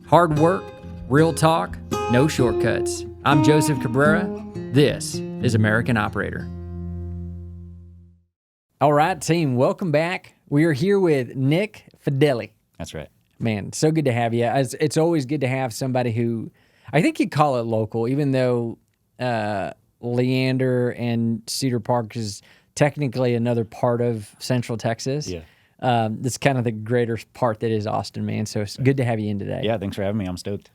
Hard work, real talk, no shortcuts. I'm Joseph Cabrera. This is American Operator. All right, team, welcome back. We are here with Nick Fedele. That's right. Man, so good to have you. It's always good to have somebody who, I think you'd call it local, even though Leander and Cedar Park is technically another part of Central Texas. Yeah. It's kind of the greater part that is Austin, man. So it's good to have you in today. Yeah, thanks for having me. I'm stoked.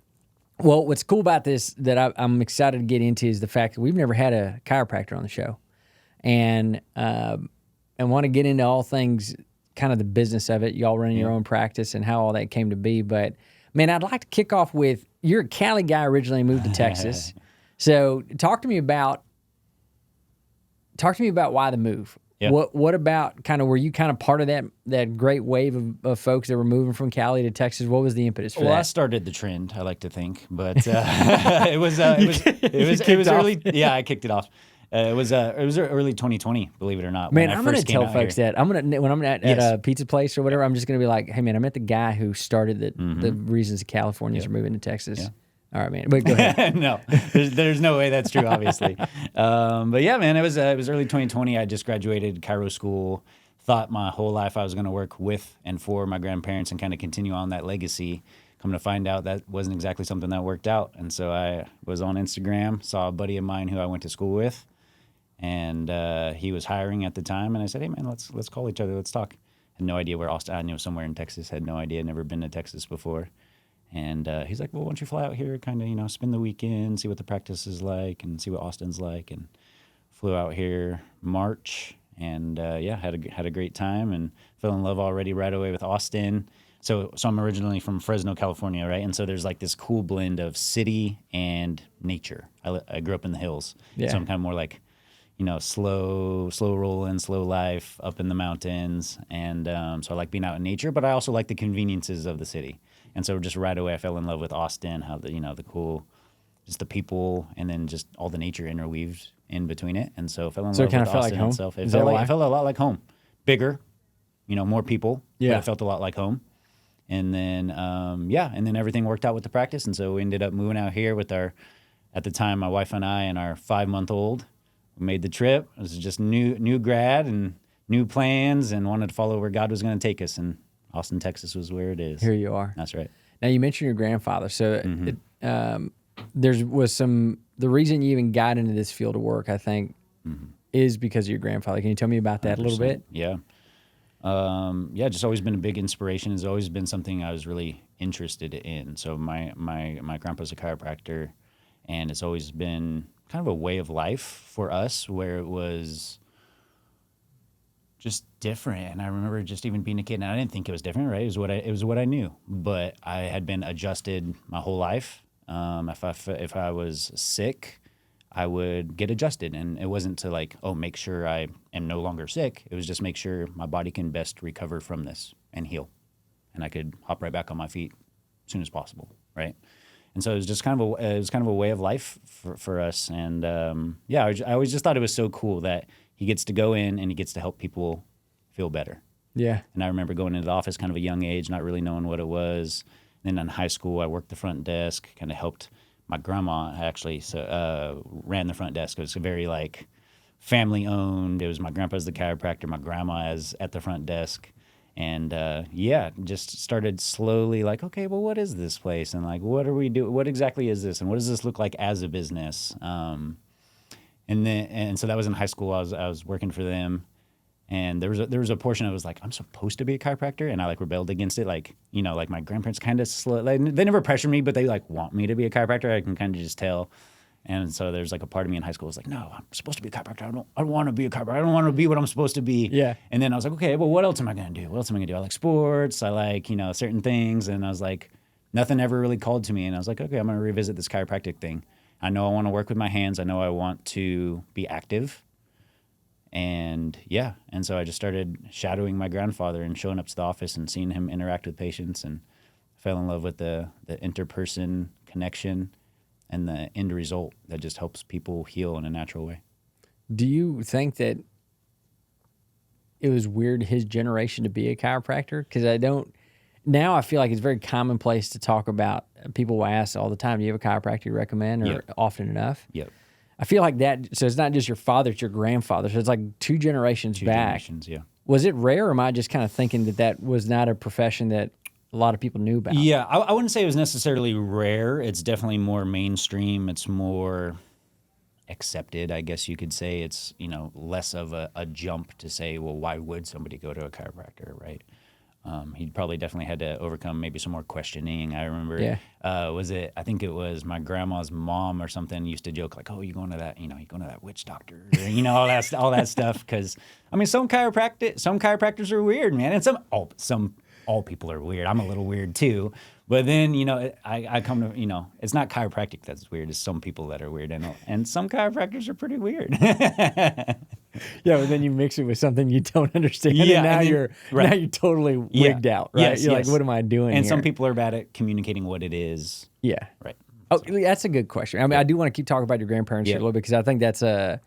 Well, what's cool about this that I'm excited to get into is the fact that we've never had a chiropractor on the show, and want to get into all things, kind of the business of it. Y'all running your own practice and how all that came to be. But man, I'd like to kick off with, you're a Cali guy, originally moved to Texas. So talk to me about why the move. Yeah. What about were you kind of part of that great wave of folks that were moving from Cali to Texas? What was the impetus for that? Well, I started the trend, I like to think, but it was early. Yeah, I kicked it off. It was early 2020, believe it or not. Man, I'm gonna tell folks that when I'm at a pizza place or whatever, I'm just gonna be like, hey man, I met the guy who started the reasons Californians are moving to Texas. Yeah. All right, man. But go ahead. No, there's no way that's true, obviously. But yeah, man, it was early 2020. I just graduated chiro school. Thought my whole life I was going to work with and for my grandparents and kind of continue on that legacy. Come to find out that wasn't exactly something that worked out. And so I was on Instagram, saw a buddy of mine who I went to school with, and he was hiring at the time. And I said, hey, man, let's call each other. Let's talk. Had no idea where Austin. I knew somewhere in Texas. Had no idea. Never been to Texas before. And he's like, well, why don't you fly out here, kind of, spend the weekend, see what the practice is like and see what Austin's like. And flew out here March and, had a great time and fell in love already right away with Austin. So I'm originally from Fresno, California, right? And so there's like this cool blend of city and nature. I grew up in the hills. Yeah. So I'm kind of more like, slow rolling, slow life up in the mountains. And so I like being out in nature, but I also like the conveniences of the city. And so just right away, I fell in love with Austin, how the cool, just the people, and then just all the nature interweaved in between it. And so fell in love with Austin like home? itself. It felt a lot like home. Bigger, more people, but it felt a lot like home. And then, and then everything worked out with the practice. And so we ended up moving out here with at the time, my wife and I and our 5-month-old. We made the trip. It was just new grad and new plans and wanted to follow where God was going to take us. And Austin, Texas was where it is. Here you are. That's right. Now, you mentioned your grandfather. So the reason you even got into this field of work, I think, is because of your grandfather. Can you tell me about that 100%. A little bit? Yeah. Just always been a big inspiration. It's always been something I was really interested in. So my grandpa's a chiropractor, and it's always been kind of a way of life for us where it was just different. And I remember just even being a kid, and I didn't think it was different, right? It was what I knew, but I had been adjusted my whole life. If I was sick, I would get adjusted, and it wasn't to make sure I am no longer sick. It was just make sure my body can best recover from this and heal, and I could hop right back on my feet as soon as possible, right? And so it was just kind of a way of life for us. And I always just thought it was so cool that he gets to go in and he gets to help people feel better. Yeah. And I remember going into the office kind of a young age, not really knowing what it was. And then in high school, I worked the front desk, kind of helped my grandma actually ran the front desk. It was very family owned. It was my grandpa's the chiropractor, my grandma is at the front desk. And just started slowly okay, well, what is this place? And what are we doing? What exactly is this? And what does this look like as a business? And so that was in high school. I was working for them, and there was a portion I was like, I'm supposed to be a chiropractor, and I rebelled against it. My grandparents kind of they never pressured me, but they want me to be a chiropractor. I can kind of just tell. And so there's a part of me in high school was like, no, I'm supposed to be a chiropractor. I don't want to be a chiropractor. I don't want to be what I'm supposed to be. Yeah. And then I was like, okay, well, what else am I going to do? What else am I going to do? I like sports. I like, certain things. And I was like, nothing ever really called to me. And I was like, okay, I'm going to revisit this chiropractic thing. I know I want to work with my hands. I know I want to be active. And so I just started shadowing my grandfather and showing up to the office and seeing him interact with patients, and fell in love with the interperson connection and the end result that just helps people heal in a natural way. Do you think that it was weird his generation to be a chiropractor? Because now I feel like it's very commonplace to talk about. People will ask all the time, "Do you have a chiropractor you recommend?" Or often enough. Yep. I feel like that. So it's not just your father; it's your grandfather. So it's like two generations back. Yeah. Was it rare, or am I just kind of thinking that was not a profession that a lot of people knew about? Yeah, I wouldn't say it was necessarily rare. It's definitely more mainstream. It's more accepted, I guess you could say. It's, less of a jump to say, well, why would somebody go to a chiropractor, right? He probably definitely had to overcome maybe some more questioning. I remember, I think it was my grandma's mom or something used to joke like, oh, you going to that, you going to that witch doctor, or, all that stuff. Because, some chiropractors are weird, man. And all people are weird. I'm a little weird too. But then, I come to, it's not chiropractic that's weird. It's some people that are weird. And some chiropractors are pretty weird. Yeah, but then you mix it with something you don't understand, Yeah, and now you're totally wigged out, right? Yes, You're yes. like, what am I doing And here? some people are bad at communicating what it is. Yeah. Right. Oh, that's a good question. I mean, I do want to keep talking about your grandparents here a little bit because I think that's not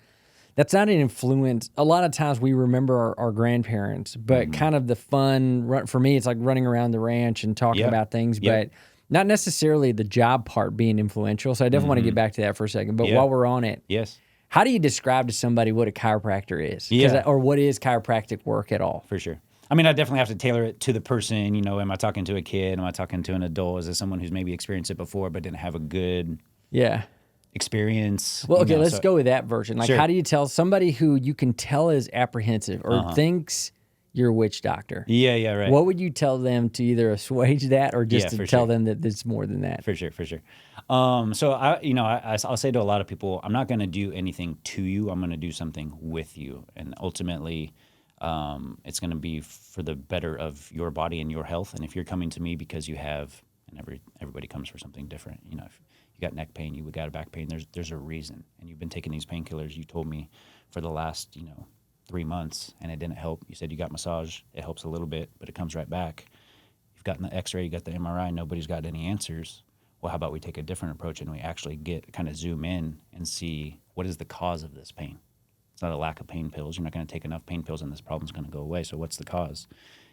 an influence. A lot of times we remember our grandparents, but kind of the fun, for me, it's like running around the ranch and talking about things, but not necessarily the job part being influential. So I definitely want to get back to that for a second. But while we're on it, how do you describe to somebody what a chiropractor is? Or what is chiropractic work at all? For sure. I mean, I definitely have to tailor it to the person. Am I talking to a kid? Am I talking to an adult? Is it someone who's maybe experienced it before but didn't have a good experience? Well, okay, let's go with that version. Like, Sure. how do you tell somebody who you can tell is apprehensive or thinks you're a witch doctor? Yeah, right. What would you tell them to either assuage that or just to tell them that it's more than that? For sure. So I'll say to a lot of people, I'm not going to do anything to you. I'm going to do something with you, and ultimately, it's going to be for the better of your body and your health. And if you're coming to me because you have, and everybody comes for something different. If you got neck pain, you got a back pain. There's a reason, and you've been taking these painkillers. You told me for the last 3 months, and it didn't help. You said you got massage. It helps a little bit, but it comes right back. You've gotten the X-ray, you got the MRI. Nobody's got any answers. Well, how about we take a different approach and we actually kind of zoom in and see what is the cause of this pain. It's not a lack of pain pills. You're not going to take enough pain pills and this problem's going to go away. So what's the cause?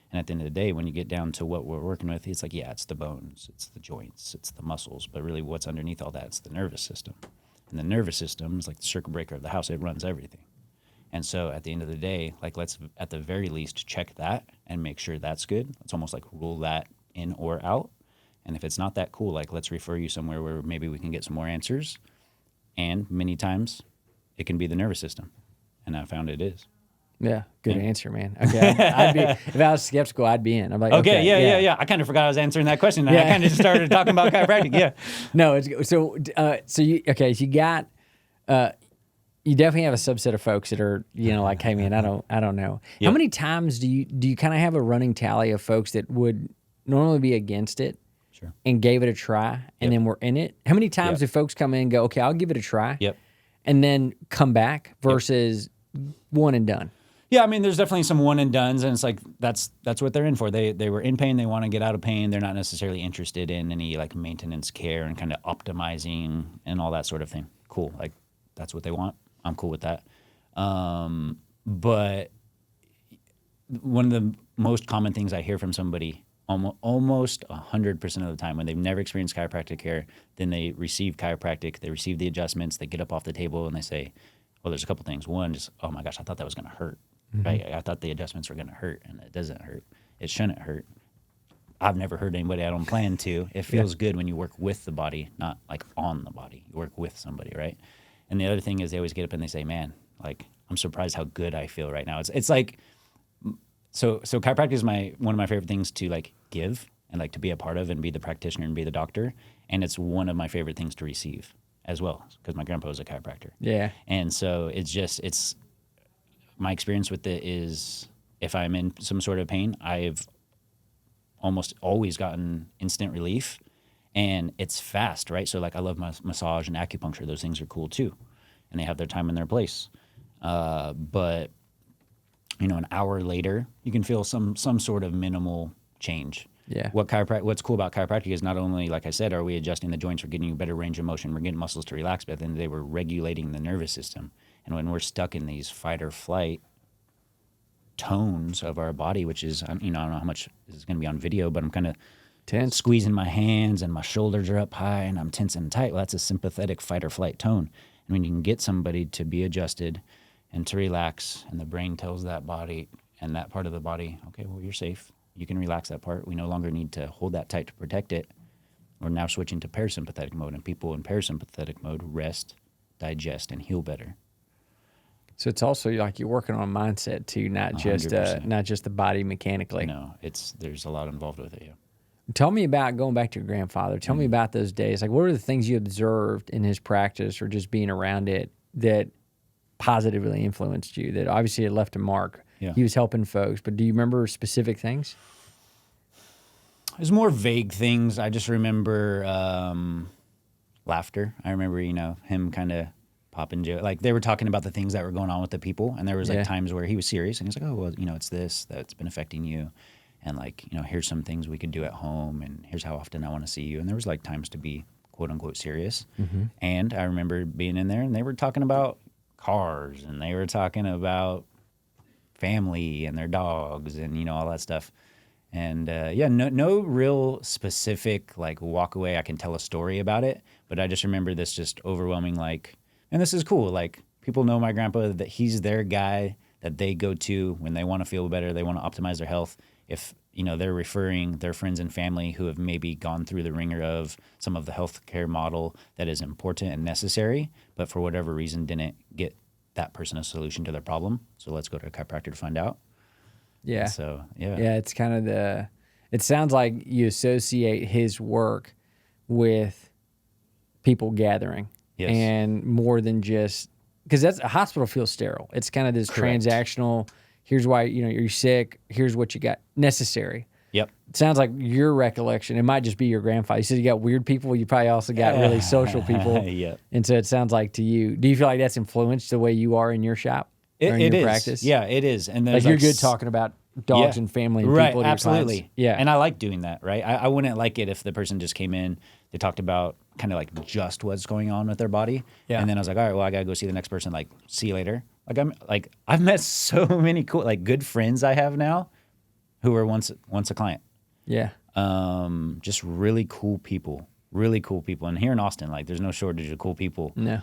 And at the end of the day, when you get down to what we're working with, it's like, it's the bones, it's the joints, it's the muscles. But really what's underneath all that, it's the nervous system. And the nervous system is like the circuit breaker of the house. It runs everything. And so at the end of the day, like, let's at the very least check that and make sure that's good. It's almost like rule that in or out. And if it's not that cool, like, let's refer you somewhere where maybe we can get some more answers. And many times it can be the nervous system. And I found it is. Yeah, good answer, man. Okay, I'd be, if I was skeptical, I'd be in. I'm like, okay, yeah. I kind of forgot I was answering that question. I kind of just started talking about chiropractic. Yeah. No, so you got, you definitely have a subset of folks that are, like, hey man, I don't know. Yep. How many times do you kind of have a running tally of folks that would normally be against it? Sure. And gave it a try, and then we're in it? How many times do folks come in and go, okay, I'll give it a try, and then come back versus one and done? Yeah, I mean, there's definitely some one and dones, and it's like that's what they're in for. They were in pain, they want to get out of pain. They're not necessarily interested in any like maintenance care and kind of optimizing and all that sort of thing. Cool, like that's what they want. I'm cool with that. But one of the most common things I hear from somebody almost 100% of the time when they've never experienced chiropractic care, then they receive chiropractic, they receive the adjustments, they get up off the table and they say, well, there's a couple things. One, just, oh my gosh, I thought that was going to hurt. Right? I thought the adjustments were going to hurt, and it doesn't hurt. It shouldn't hurt. I've never hurt anybody. I don't plan to. It feels good when you work with the body, not like on the body. You work with somebody, right? And the other thing is they always get up and they say, man, like, I'm surprised how good I feel right now. It's like, so chiropractic is one of my favorite things to like give and like to be a part of and be the practitioner and be the doctor. And it's one of my favorite things to receive as well, because my grandpa was a chiropractor. Yeah. And so it's my experience with it is if I'm in some sort of pain, I've almost always gotten instant relief, and it's fast, right? So like I love massage and acupuncture. Those things are cool too, and they have their time and their place. But an hour later, you can feel some sort of minimal change. Yeah. What's cool about chiropractic is not only, like I said, are we adjusting the joints, we're getting you better range of motion, we're getting muscles to relax, but then they were regulating the nervous system. And when we're stuck in these fight or flight tones of our body, which is, I don't know how much this is going to be on video, but I'm kind of Tense. squeezing my hands and my shoulders are up high and I'm tense and tight. Well, that's a sympathetic fight or flight tone. And when you can get somebody to be adjusted and to relax, and the brain tells that body and that part of the body, okay, well, you're safe. You can relax that part. We no longer need to hold that tight to protect it. We're now switching to parasympathetic mode, and people in parasympathetic mode rest, digest, and heal better. So it's also like you're working on mindset too, not just 100%. the body mechanically. No, there's a lot involved with it, yeah. Tell me about going back to your grandfather. Tell me about those days. Like, what are the things you observed in his practice or just being around it that positively influenced you? That obviously it left a mark. Yeah. He was helping folks, but do you remember specific things? There's more vague things. I just remember laughter. I remember, him kind of popping joke. Like, they were talking about the things that were going on with the people, and there was like times where he was serious, and he's like, oh, well, it's this that's been affecting you. And like, here's some things we could do at home, and here's how often I want to see you. And there was like times to be quote unquote serious. Mm-hmm. And I remember being in there and they were talking about cars and they were talking about family and their dogs and, all that stuff. And no real specific like walk away. I can tell a story about it, but I just remember this just overwhelming, like, and this is cool. Like, people know my grandpa, that he's their guy that they go to when they want to feel better. They want to optimize their health. If, they're referring their friends and family who have maybe gone through the ringer of some of the healthcare model that is important and necessary, but for whatever reason didn't get that person a solution to their problem. So let's go to a chiropractor to find out. Yeah. And so, yeah. Yeah, it's kind of it sounds like you associate his work with people gathering. Yes. And more than just, because a hospital feels sterile. It's kind of this Correct. transactional, here's why, you're sick, here's what you got, necessary. Yep. It sounds like your recollection, it might just be your grandfather. You said you got weird people, you probably also got really social people. Yep. And so it sounds like to you, do you feel like that's influenced the way you are in your shop? Or in It your is. practice? Yeah, it is. And Like you're good talking about dogs and family and people. Right, absolutely. Clients. Yeah. And I like doing that, right? I wouldn't like it if the person just came in, they talked about kind of like just what's going on with their body. Yeah. And then I was like, all right, well, I got to go see the next person. Like, see you later. I've met so many cool, like, good friends I have now who were once a client. Yeah. Just really cool people. And here in Austin, like, there's no shortage of cool people. No.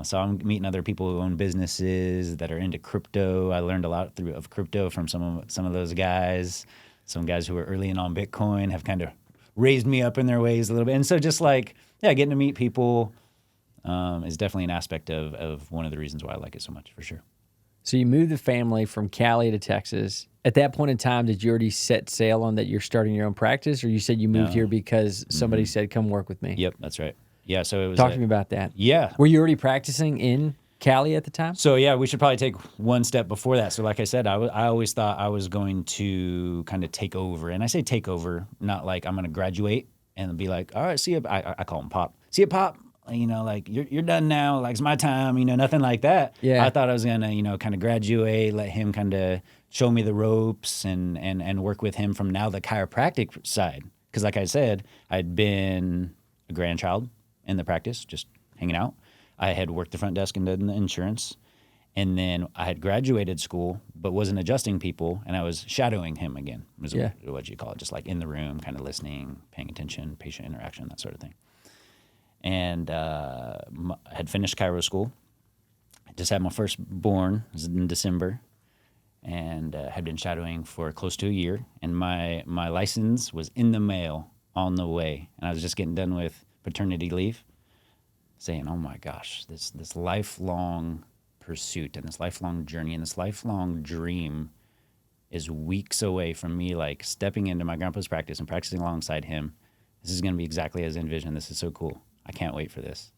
So I'm meeting other people who own businesses that are into crypto. I learned a lot of crypto from some of those guys. Some guys who were early in on Bitcoin have kind of raised me up in their ways a little bit. And so just like, getting to meet people is definitely an aspect of one of the reasons why I like it so much, for sure. So you moved the family from Cali to Texas. At that point in time, did you already set sail on that you're starting your own practice, or you said you moved here because somebody said, come work with me? Yep, that's right. Yeah, so it was... Talk to me about that. Yeah. Were you already practicing in Cali at the time? So, yeah, we should probably take one step before that. So, like I said, I always thought I was going to kind of take over. And I say take over, not like I'm going to graduate and be like, all right, see you. I call him Pop. See you, Pop. Like, you're done now. Like, it's my time. Nothing like that. Yeah. I thought I was going to, kind of graduate, let him kind of show me the ropes and work with him from now the chiropractic side. Because, like I said, I'd been a grandchild in the practice, just hanging out. I had worked the front desk and done the insurance. And then I had graduated school, but wasn't adjusting people, and I was shadowing him again, was what you call it, just like in the room, kind of listening, paying attention, patient interaction, that sort of thing. And I had finished chiro school. I just had my firstborn, it was in December, and had been shadowing for close to a year. And my license was in the mail on the way, and I was just getting done with paternity leave, saying, oh my gosh, this lifelong pursuit and this lifelong journey and this lifelong dream is weeks away from me, like, stepping into my grandpa's practice and practicing alongside him. This is going to be exactly as envisioned. This is so cool. I can't wait for this.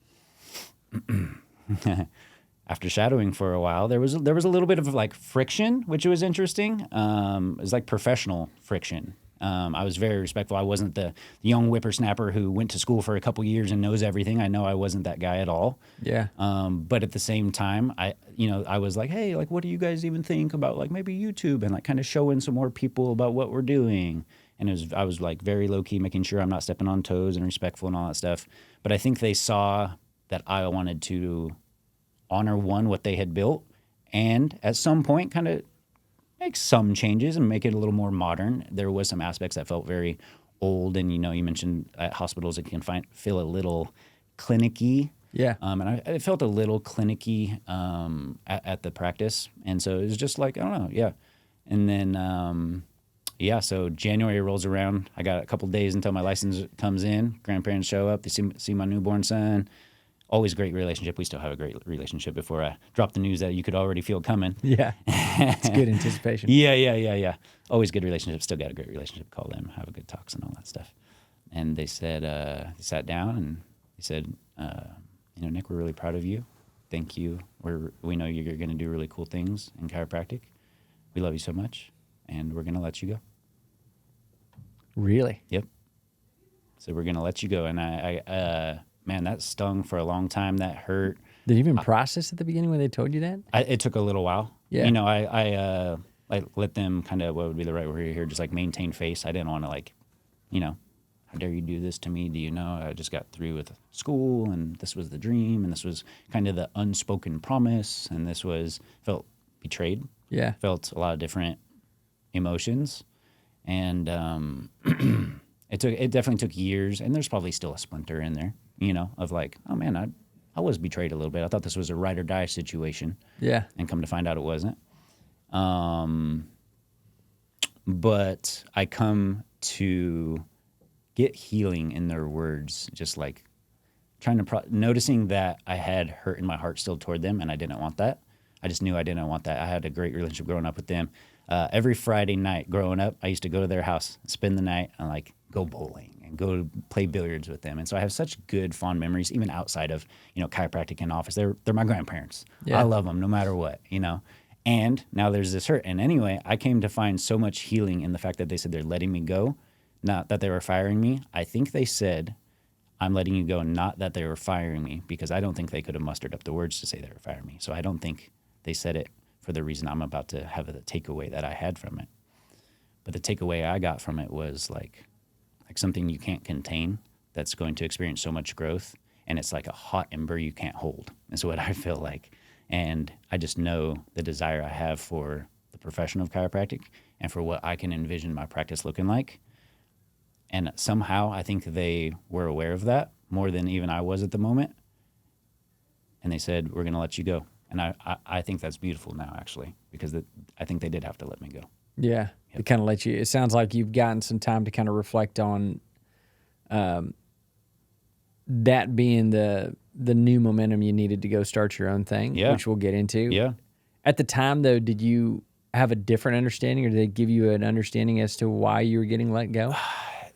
After shadowing for a while, there was a little bit of like friction, which was interesting. It was like professional friction. I was very respectful. I wasn't the young whippersnapper who went to school for a couple years and knows everything. I know I wasn't that guy at all. Yeah. But at the same time, I was like, hey, like, what do you guys even think about, like, maybe YouTube, and like kind of showing some more people about what we're doing. And I was like very low key, making sure I'm not stepping on toes and respectful and all that stuff. But I think they saw that I wanted to honor what they had built, and at some point kind of make some changes and make it a little more modern. There was some aspects that felt very old, and you mentioned at hospitals it can feel a little clinicky. Yeah. And I felt a little clinicky at the practice, and so it was just like I don't know, yeah. And then so January rolls around. I got a couple days until my license comes in. Grandparents show up. They see my newborn son. Always great relationship. We still have a great relationship before I dropped the news that you could already feel coming. Yeah. It's good anticipation. Yeah. Always good relationship. Still got a great relationship. Call them, have a good talks and all that stuff. And they said, they sat down and they said, Nick, we're really proud of you. Thank you. We know you're going to do really cool things in chiropractic. We love you so much, and we're going to let you go. Really? Yep. So we're going to let you go. And man, that stung for a long time. That hurt. Did you even process at the beginning when they told you that? It took a little while. Yeah. I let them kind of, what would be the right word here, just like maintain face. I didn't want to how dare you do this to me? Do you know? I just got through with school, and this was the dream, and this was kind of the unspoken promise, and this felt betrayed. Yeah. Felt a lot of different emotions, and it definitely took years, and there's probably still a splinter in there, of like, oh man, I was betrayed a little bit. I thought this was a ride or die situation. Yeah. And come to find out it wasn't. But I come to get healing in their words, just like noticing that I had hurt in my heart still toward them, and I didn't want that. I just knew I didn't want that. I had a great relationship growing up with them. Every Friday night growing up, I used to go to their house, spend the night, and go bowling and go play billiards with them. And so I have such good, fond memories, even outside of chiropractic and office. They're my grandparents. Yeah. I love them no matter what, And now there's this hurt. And anyway, I came to find so much healing in the fact that they said they're letting me go, not that they were firing me. I think they said, I'm letting you go, not that they were firing me, because I don't think they could have mustered up the words to say they were firing me. So I don't think they said it for the reason I'm about to have the takeaway that I had from it. But the takeaway I got from it was like something you can't contain that's going to experience so much growth, and it's like a hot ember you can't hold, is what I feel like. And I just know the desire I have for the profession of chiropractic and for what I can envision my practice looking like. And somehow I think they were aware of that more than even I was at the moment. And they said, we're going to let you go. And I think that's beautiful now, actually, because I think they did have to let me go. Yeah. Yep. It kind of let you, it sounds like you've gotten some time to kind of reflect on that being the new momentum you needed to go start your own thing, which we'll get into. Yeah. At the time, though, did you have a different understanding, or did they give you an understanding as to why you were getting let go?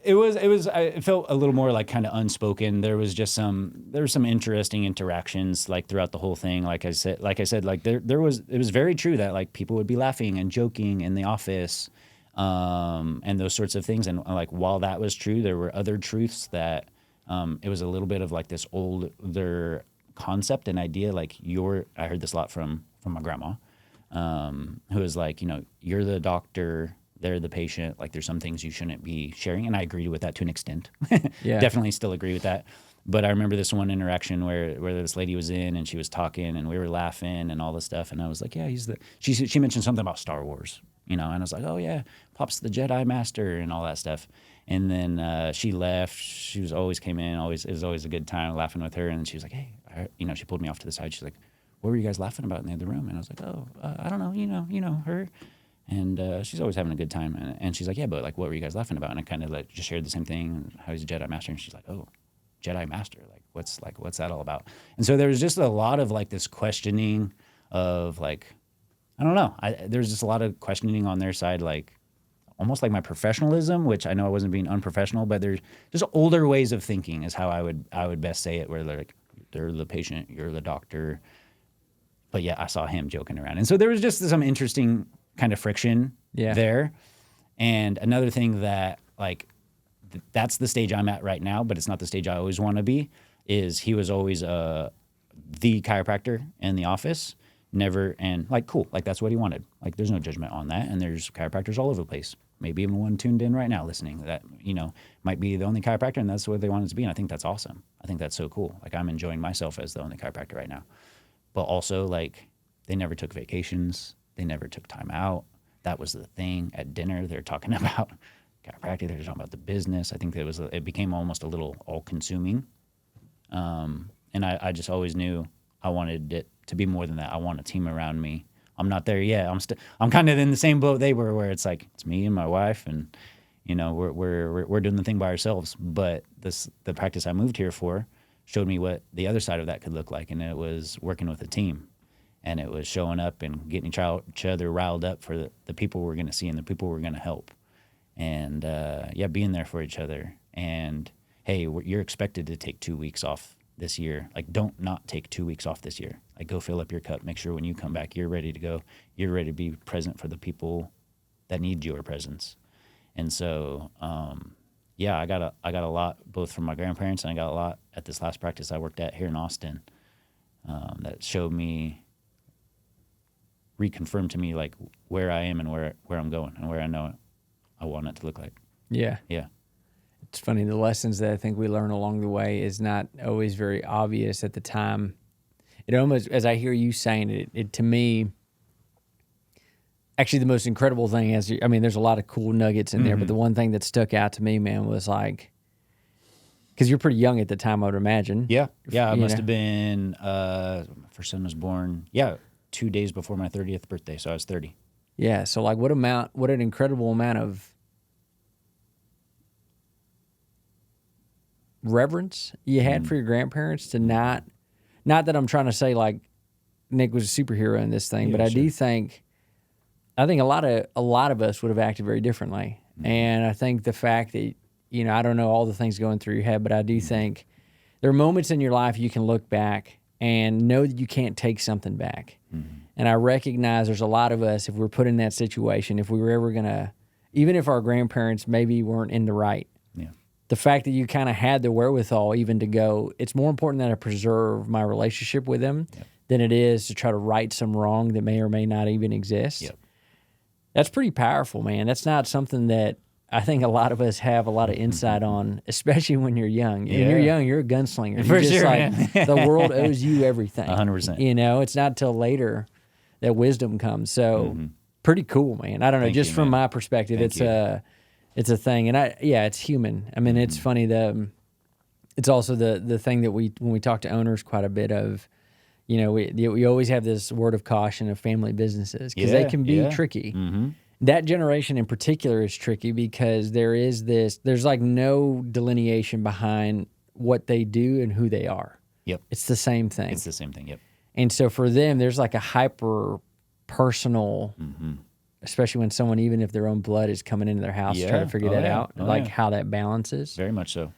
It felt a little more like kind of unspoken. There were some interesting interactions like throughout the whole thing. Like I said, it was very true that like people would be laughing and joking in the office, and those sorts of things. And like, while that was true, there were other truths that, it was a little bit of like this older concept and idea. Like I heard this a lot from my grandma, who was like, you're the doctor, they're the patient. Like, there's some things you shouldn't be sharing. And I agree with that to an extent. Yeah. Definitely still agree with that. But I remember this one interaction where this lady was in and she was talking and we were laughing and all this stuff. And I was like, yeah, she mentioned something about Star Wars, and I was like, oh yeah, Pop's the Jedi Master and all that stuff. And then she left. She came in. It was always a good time laughing with her. And she was like, hey, she pulled me off to the side. She's like, what were you guys laughing about in the other room? And I was like, oh, I don't know, you know her. And she's always having a good time. And she's like, yeah, but like, what were you guys laughing about? And I kind of like just shared the same thing, how he's a Jedi Master. And she's like, oh, Jedi Master, like what's that all about? And so there was just a lot of like this questioning of like, I don't know. There's just a lot of questioning on their side, like almost like my professionalism, which I know I wasn't being unprofessional, but there's just older ways of thinking is how I would best say it, where they're the patient, you're the doctor. But yeah, I saw him joking around. And so there was just some interesting kind of friction there. And another thing that like, that's the stage I'm at right now, but it's not the stage I always want to be, is he was always the chiropractor in the office, never, and like, cool, like that's what he wanted. Like there's no judgment on that. And there's chiropractors all over the place. Maybe even one tuned in right now listening that, might be the only chiropractor and that's what they wanted to be. And I think that's awesome. I think that's so cool. Like I'm enjoying myself as the only chiropractor right now. But also like they never took vacations. They never took time out. that was the thing. At dinner, they're talking about chiropractic. They're talking about the business. I think it became almost a little all-consuming. And I just always knew I wanted it to be more than that. I want a team around me. I'm not there yet. I'm kind of in the same boat they were, where it's like it's me and my wife, and we're doing the thing by ourselves. But the practice I moved here for showed me what the other side of that could look like, and it was working with a team, and it was showing up and getting each other riled up for the people we're going to see and the people we're going to help, and being there for each other. And hey, you're expected to take 2 weeks off this year. Like, don't not take 2 weeks off this year. Like, go fill up your cup. Make sure when you come back, you're ready to go. You're ready to be present for the people that need your presence. And so, I got a lot both from my grandparents, and I got a lot at this last practice I worked at here in Austin, that showed me, reconfirmed to me like where I am and where I'm going and where I know I want it to look like. Yeah. Yeah. It's funny, the lessons that I think we learn along the way is not always very obvious at the time. It almost, as I hear you saying it to me, actually the most incredible thing is, I mean, there's a lot of cool nuggets in there, but the one thing that stuck out to me, man, was like, because you're pretty young at the time, I would imagine. Yeah. I must have been, my first son was born, 2 days before my 30th birthday, so I was 30. Yeah, so like what an incredible amount of reverence you had for your grandparents to not that I'm trying to say like Nick was a superhero in this thing, but I do think a lot of us would have acted very differently. And I think the fact that, I don't know all the things going through your head, but I do think there are moments in your life you can look back and know that you can't take something back. And I recognize there's a lot of us, if we're put in that situation, if we were ever gonna, even if our grandparents maybe weren't in the right, the fact that you kind of had the wherewithal even to go, it's more important that I preserve my relationship with them than it is to try to right some wrong that may or may not even exist. That's pretty powerful, man. That's not something that I think a lot of us have a lot of insight on, especially when you're young. When you're young, you're a gunslinger. For you're just sure, like, man. the world owes you everything. 100%. It's not till later that wisdom comes. So pretty cool, man. I don't know. Thank just you, from man. my perspective, Thank it's a thing. And it's human. I mean, it's funny. It's also the thing that when we talk to owners quite a bit of, we always have this word of caution of family businesses because they can be tricky. That generation in particular is tricky because there's like no delineation behind what they do and who they are. It's the same thing. It's the same thing. And so for them, there's like a hyper personal, especially when someone, even if their own blood is coming into their house, try to figure that out, how that balances. Very much so.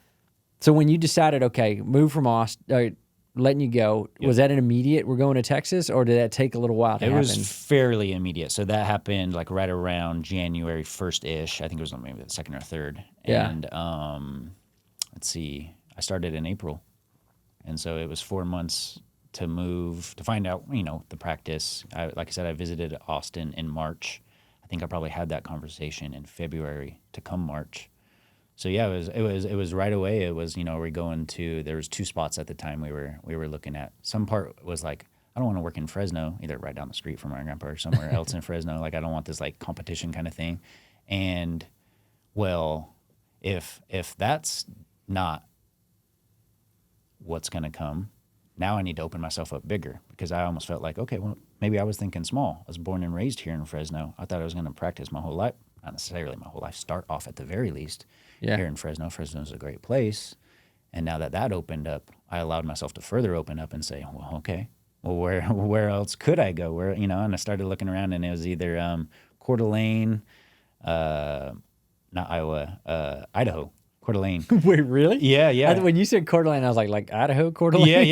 So when you decided, okay, move from Austin, letting you go, was that an immediate, we're going to Texas, or did that take a little while to happen? It was fairly immediate. So that happened like right around January 1st-ish. I think it was maybe the 2nd or 3rd. And let's see, I started in April. And so it was 4 months to move, to find out, the practice. Like I said, I visited Austin in March. I think I probably had that conversation in February to come March. So yeah, it was right away. It was, we're going to, there was 2 spots at the time we were looking at. Some part was like, I don't want to work in Fresno, either right down the street from my grandpa or somewhere else in Fresno. Like, I don't want this like competition kind of thing. And well, if that's not what's going to come, now I need to open myself up bigger, because I almost felt like, okay, well, maybe I was thinking small. I was born and raised here in Fresno. I thought I was going to practice my whole life. Not necessarily my whole life, start off at the very least here in Fresno. Fresno is a great place. And now that opened up, I allowed myself to further open up and say, well, okay, well, where else could I go? And I started looking around, and it was either Coeur d'Alene, not Iowa, Idaho. Coeur d'Alene. Wait, really? Yeah. When you said Coeur d'Alene, I was like Idaho, Coeur d'Alene?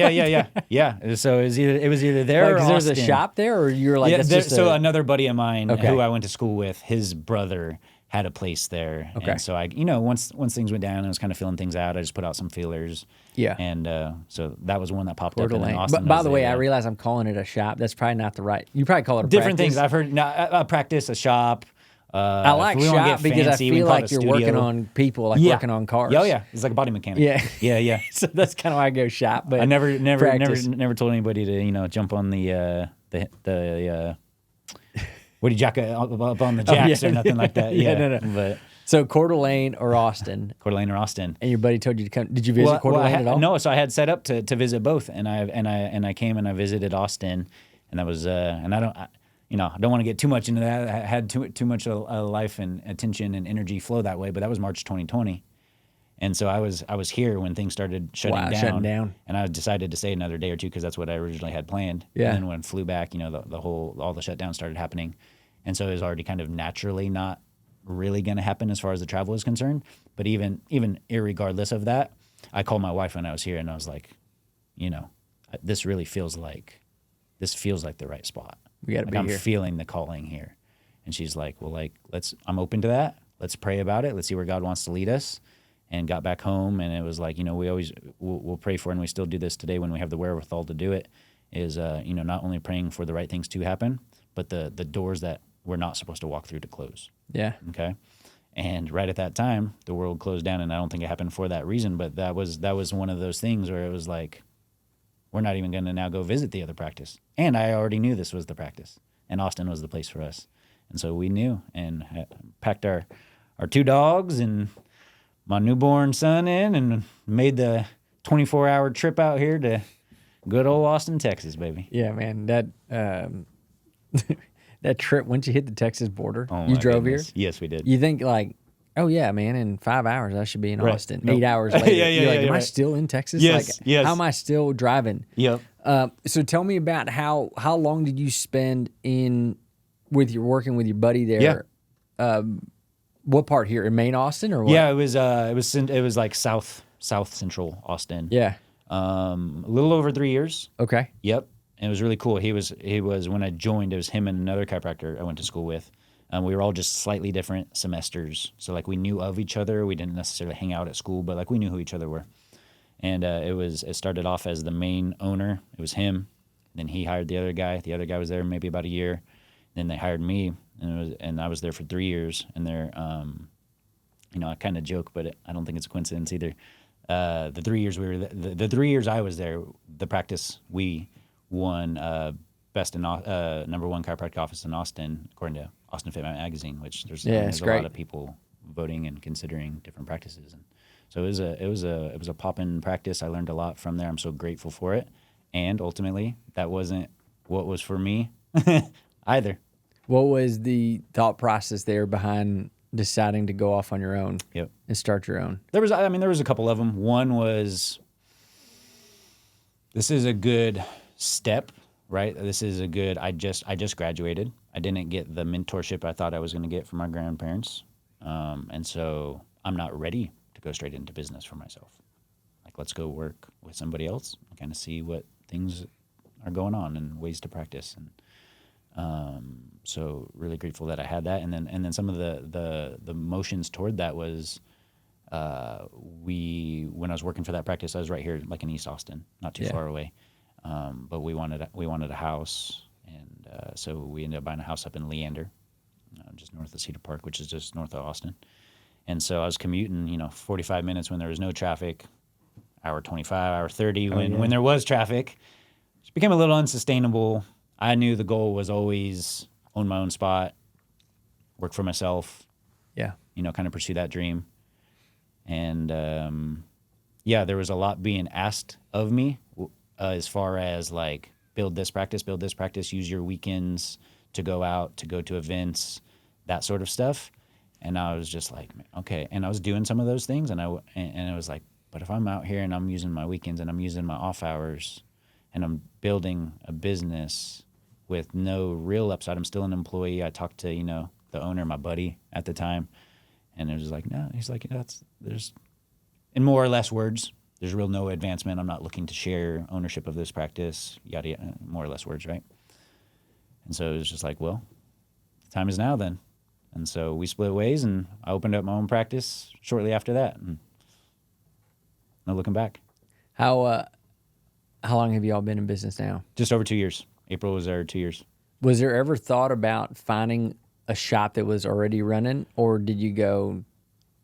Yeah. So it was either there or because there's a Austin. shop there, or you're like, so another buddy of mine who I went to school with, his brother had a place there. Okay. And so I, once things went down and I was kind of filling things out, I just put out some feelers. Yeah. And so that was one that popped Coeur up. And then d'Alene. Austin But by the way, I realize I'm calling it a shop. That's probably not the right. You probably call it a different practice. things. I've heard a practice, a shop. I like if we wanna shop get because fancy, I we feel can call it like a you're studio. working on people, like working on cars. Oh yeah, it's like a body mechanic. Yeah. So that's kind of why I go shop. But I never practice. told anybody to jump on the Would you jack up on the jacks or nothing like that? Yeah, Yeah, no. But So Coeur d'Alene or Austin, Coeur d'Alene or Austin. and your buddy told you to come. Did you visit Coeur d'Alene at all? No, so I had set up to visit both, and I came and I visited Austin, and that was and I don't want to get too much into that. I had too much life and attention and energy flow that way, but that was March 2020. And so I was here when things started shutting down, and I decided to stay another day or two because that's what I originally had planned. Yeah. And then when I flew back, all the shutdowns started happening, and so it was already kind of naturally not really going to happen as far as the travel is concerned. But even irregardless of that, I called my wife when I was here, and I was like, this really feels like the right spot. We got to be here. I'm feeling the calling here, and she's like, well, I'm open to that. Let's pray about it. Let's see where God wants to lead us. And got back home, and it was like, we'll pray for, and we still do this today when we have the wherewithal to do it, is, not only praying for the right things to happen, but the doors that we're not supposed to walk through to close. Yeah. Okay. And right at that time, the world closed down, and I don't think it happened for that reason, but that was one of those things where it was like, we're not even going to now go visit the other practice. And I already knew this was the practice, and Austin was the place for us. And so we knew, and packed our 2 dogs and my newborn son in, and made the 24-hour trip out here to good old Austin, Texas, baby. Yeah, man. That that trip, once you hit the Texas border, Oh, you my drove goodness. here. Yes, we did. You think like, oh yeah, man, in 5 hours I should be in Right. Austin. Nope. 8 hours later, you're like, am I right. still in Texas? Yes, Like, yes. how am I still driving? Yep. So tell me about how long did you spend working with your buddy there? Yeah. What part here in Main Austin or what? Yeah, it was like south central Austin. Yeah. A little over 3 years. Okay. Yep. And it was really cool. He was when I joined, it was him and another chiropractor I went to school with. We were all just slightly different semesters. So like we knew of each other. We didn't necessarily hang out at school, but like we knew who each other were. And it started off as the main owner. It was him. Then he hired the other guy. The other guy was there maybe about a year. Then they hired me, and I was there for 3 years. And they're, I kind of joke, but I don't think it's a coincidence either. The 3 years the 3 years I was there, the practice we won best in number one chiropractic office in Austin, according to Austin Fit Magazine, which there's a lot of people voting and considering different practices. And so it was a pop-in practice. I learned a lot from there. I'm so grateful for it. And ultimately, that wasn't what was for me either. What was the thought process there behind deciding to go off on your own? Yep. And start your own? There was a couple of them. One was, this is a good step, right? This is a good, I just graduated. I didn't get the mentorship I thought I was going to get from my grandparents. And so I'm not ready to go straight into business for myself. Like, let's go work with somebody else and kind of see what things are going on and ways to practice. And so really grateful that I had that. And then some of the motions toward that was, when I was working for that practice, I was right here, like in East Austin, not too far away. But we wanted a house, and so we ended up buying a house up in Leander, just north of Cedar Park, which is just north of Austin. And so I was commuting, 45 minutes when there was no traffic, hour 25, hour 30 when there was traffic. It became a little unsustainable. I knew the goal was always own my own spot, work for myself. Yeah. Kind of pursue that dream. And there was a lot being asked of me as far as like build this practice, use your weekends to go out, to go to events, that sort of stuff. And I was just like, okay. And I was doing some of those things, and it was like, but if I'm out here and I'm using my weekends and I'm using my off hours and I'm building a business with no real upside, I'm still an employee. I talked to, the owner, my buddy at the time, and it was like, no, he's like, there's, in more or less words, there's real no advancement. I'm not looking to share ownership of this practice, yada, yada, more or less words, right? And so it was just like, well, the time is now then. And so we split ways, and I opened up my own practice shortly after that. And no looking back. How long have you all been in business now? Just over 2 years. April was our 2 years. Was there ever thought about finding a shop that was already running, or did you go,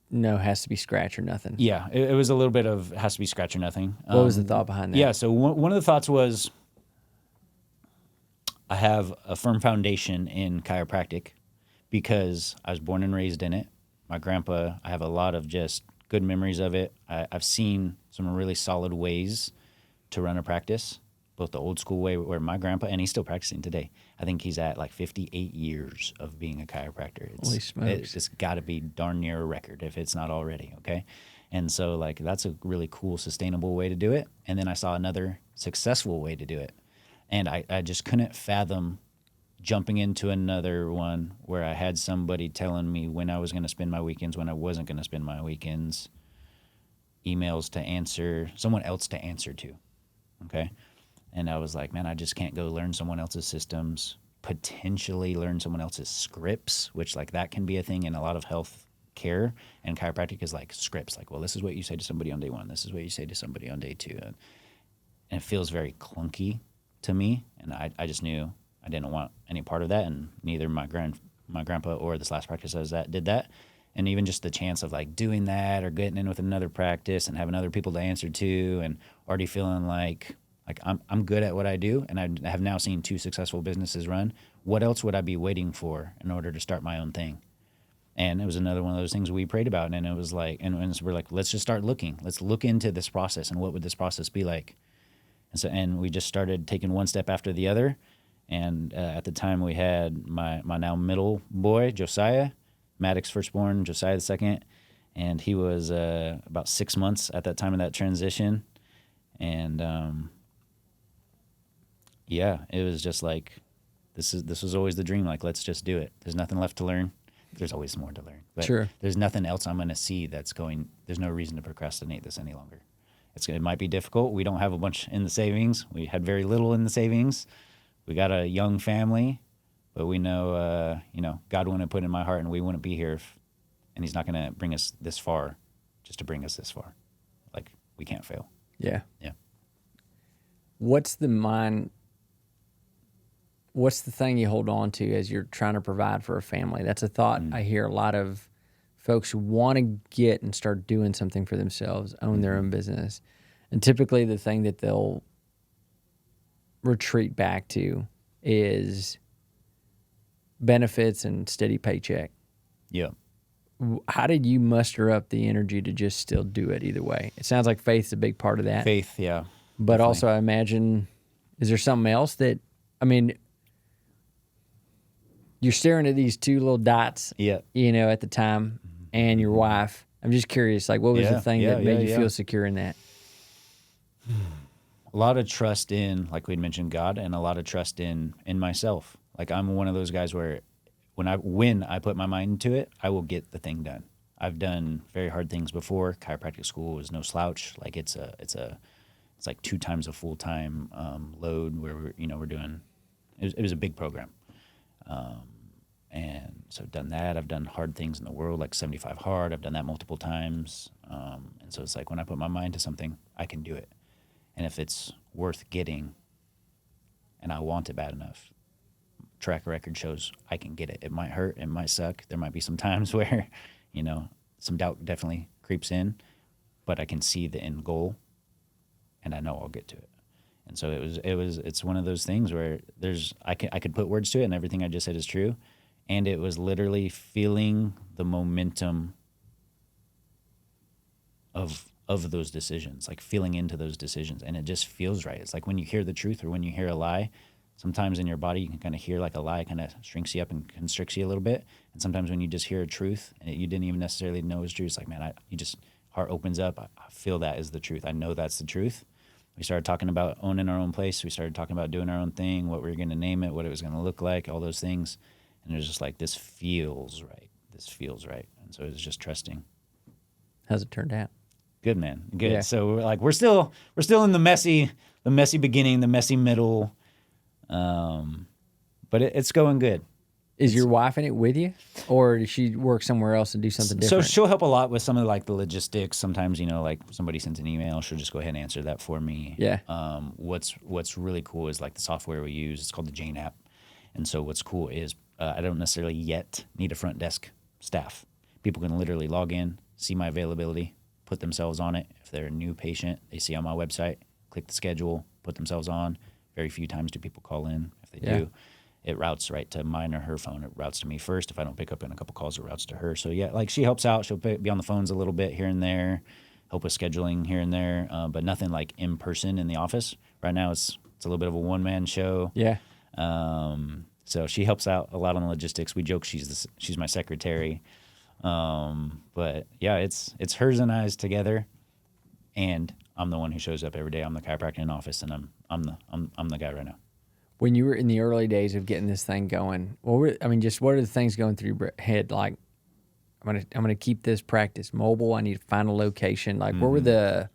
no, has to be scratch or nothing? Yeah, it was a little bit of has to be scratch or nothing. What was the thought behind that? Yeah, so one of the thoughts was, I have a firm foundation in chiropractic because I was born and raised in it. My grandpa, I have a lot of just good memories of it. I've seen some really solid ways to run a practice, both the old school way where my grandpa, and he's still practicing today. I think he's at like 58 years of being a chiropractor. Holy smokes. It's got to be darn near a record if it's not already, okay? And so like that's a really cool, sustainable way to do it. And then I saw another successful way to do it. And I just couldn't fathom jumping into another one where I had somebody telling me when I was going to spend my weekends, when I wasn't going to spend my weekends, emails to answer, someone else to answer to, okay? And I was like, man, I just can't go learn someone else's systems, potentially learn someone else's scripts, which like that can be a thing in a lot of health care. And chiropractic is like scripts, like, well, this is what you say to somebody on day 1. This is what you say to somebody on day 2. And it feels very clunky to me. And I just knew I didn't want any part of that. And neither my grandpa or this last practice I was at did that. And even just the chance of like doing that or getting in with another practice and having other people to answer to and already feeling like I'm good at what I do, and I have now seen 2 successful businesses run. What else would I be waiting for in order to start my own thing? And it was another one of those things we prayed about, and it was like, and we're like, let's just start looking. Let's look into this process, and what would this process be like? And we just started taking one step after the other. And at the time, we had my now middle boy, Josiah, Maddox's firstborn, Josiah the second, and he was about 6 months at that time of that transition, and yeah, it was just like, this was always the dream. Like, let's just do it. There's nothing left to learn. There's always more to learn. But Sure. There's nothing else I'm going to see that's going, there's no reason to procrastinate this any longer. It might be difficult. We don't have a bunch in the savings. We had very little in the savings. We got a young family, but we know, God wouldn't put it in my heart and we wouldn't be here and he's not going to bring us this far just to bring us this far. Like, we can't fail. Yeah. Yeah. What's the thing you hold on to as you're trying to provide for a family? That's a thought I hear a lot of folks who want to get and start doing something for themselves, own their own business. And typically the thing that they'll retreat back to is benefits and steady paycheck. Yeah. How did you muster up the energy to just still do it either way? It sounds like faith's a big part of that. Faith, yeah. But definitely. also I imagine, is there something else that, I mean, you're staring at these 2 little dots, Yeah. At the time, and your wife. I'm just curious, like, what was the thing that made you feel secure in that? A lot of trust in, like we'd mentioned, God, and a lot of trust in myself. Like, I'm one of those guys where when I put my mind to it, I will get the thing done. I've done very hard things before. Chiropractic school was no slouch. Like, it's like 2 times a full-time load where we're doing. It was a big program. And so I've done that. I've done hard things in the world, like 75 hard. I've done that multiple times. And so it's like when I put my mind to something, I can do it. And if it's worth getting and I want it bad enough, track record shows I can get it. It might hurt. It might suck. There might be some times where, some doubt definitely creeps in, but I can see the end goal and I know I'll get to it. And so it's one of those things where I could put words to it and everything I just said is true. And it was literally feeling the momentum of those decisions, like feeling into those decisions. And it just feels right. It's like when you hear the truth or when you hear a lie, sometimes in your body you can kind of hear like a lie kind of shrinks you up and constricts you a little bit. And sometimes when you just hear a truth and you didn't even necessarily know it was true, it's like, man, heart opens up. I feel that is the truth. I know that's the truth. We started talking about owning our own place. We started talking about doing our own thing, what we were going to name it, what it was going to look like, all those things. And it was just like, this feels right. This feels right. And so it was just trusting. How's it turned out? Good, man. Good. Yeah. So we're still in the messy beginning, the messy middle. But it's going good. Is your wife in it with you, or does she work somewhere else and do something different? So she'll help a lot with some of like the logistics. Sometimes, like somebody sends an email, she'll just go ahead and answer that for me. Yeah. What's really cool is like the software we use. It's called the Jane app. And so what's cool is I don't necessarily yet need a front desk staff. People can literally log in, see my availability, put themselves on it. If they're a new patient, they see on my website, click the schedule, put themselves on. Very few times do people call in. If they Yeah. do, it routes right to mine or her phone. It routes to me first. If I don't pick up in a couple calls, it routes to her. So yeah, like she helps out. She'll be on the phones a little bit here and there, help with scheduling here and there, but nothing like in person in the office. Right now, it's a little bit of a one-man show. Yeah. So she helps out a lot on the logistics. We joke she's my secretary. But yeah, it's hers and I's together, and I'm the one who shows up every day. I'm the chiropractor in office, and I'm the guy right now. When you were in the early days of getting this thing going, what are the things going through your head? Like, I'm gonna keep this practice mobile. I need to find a location. Like, what were the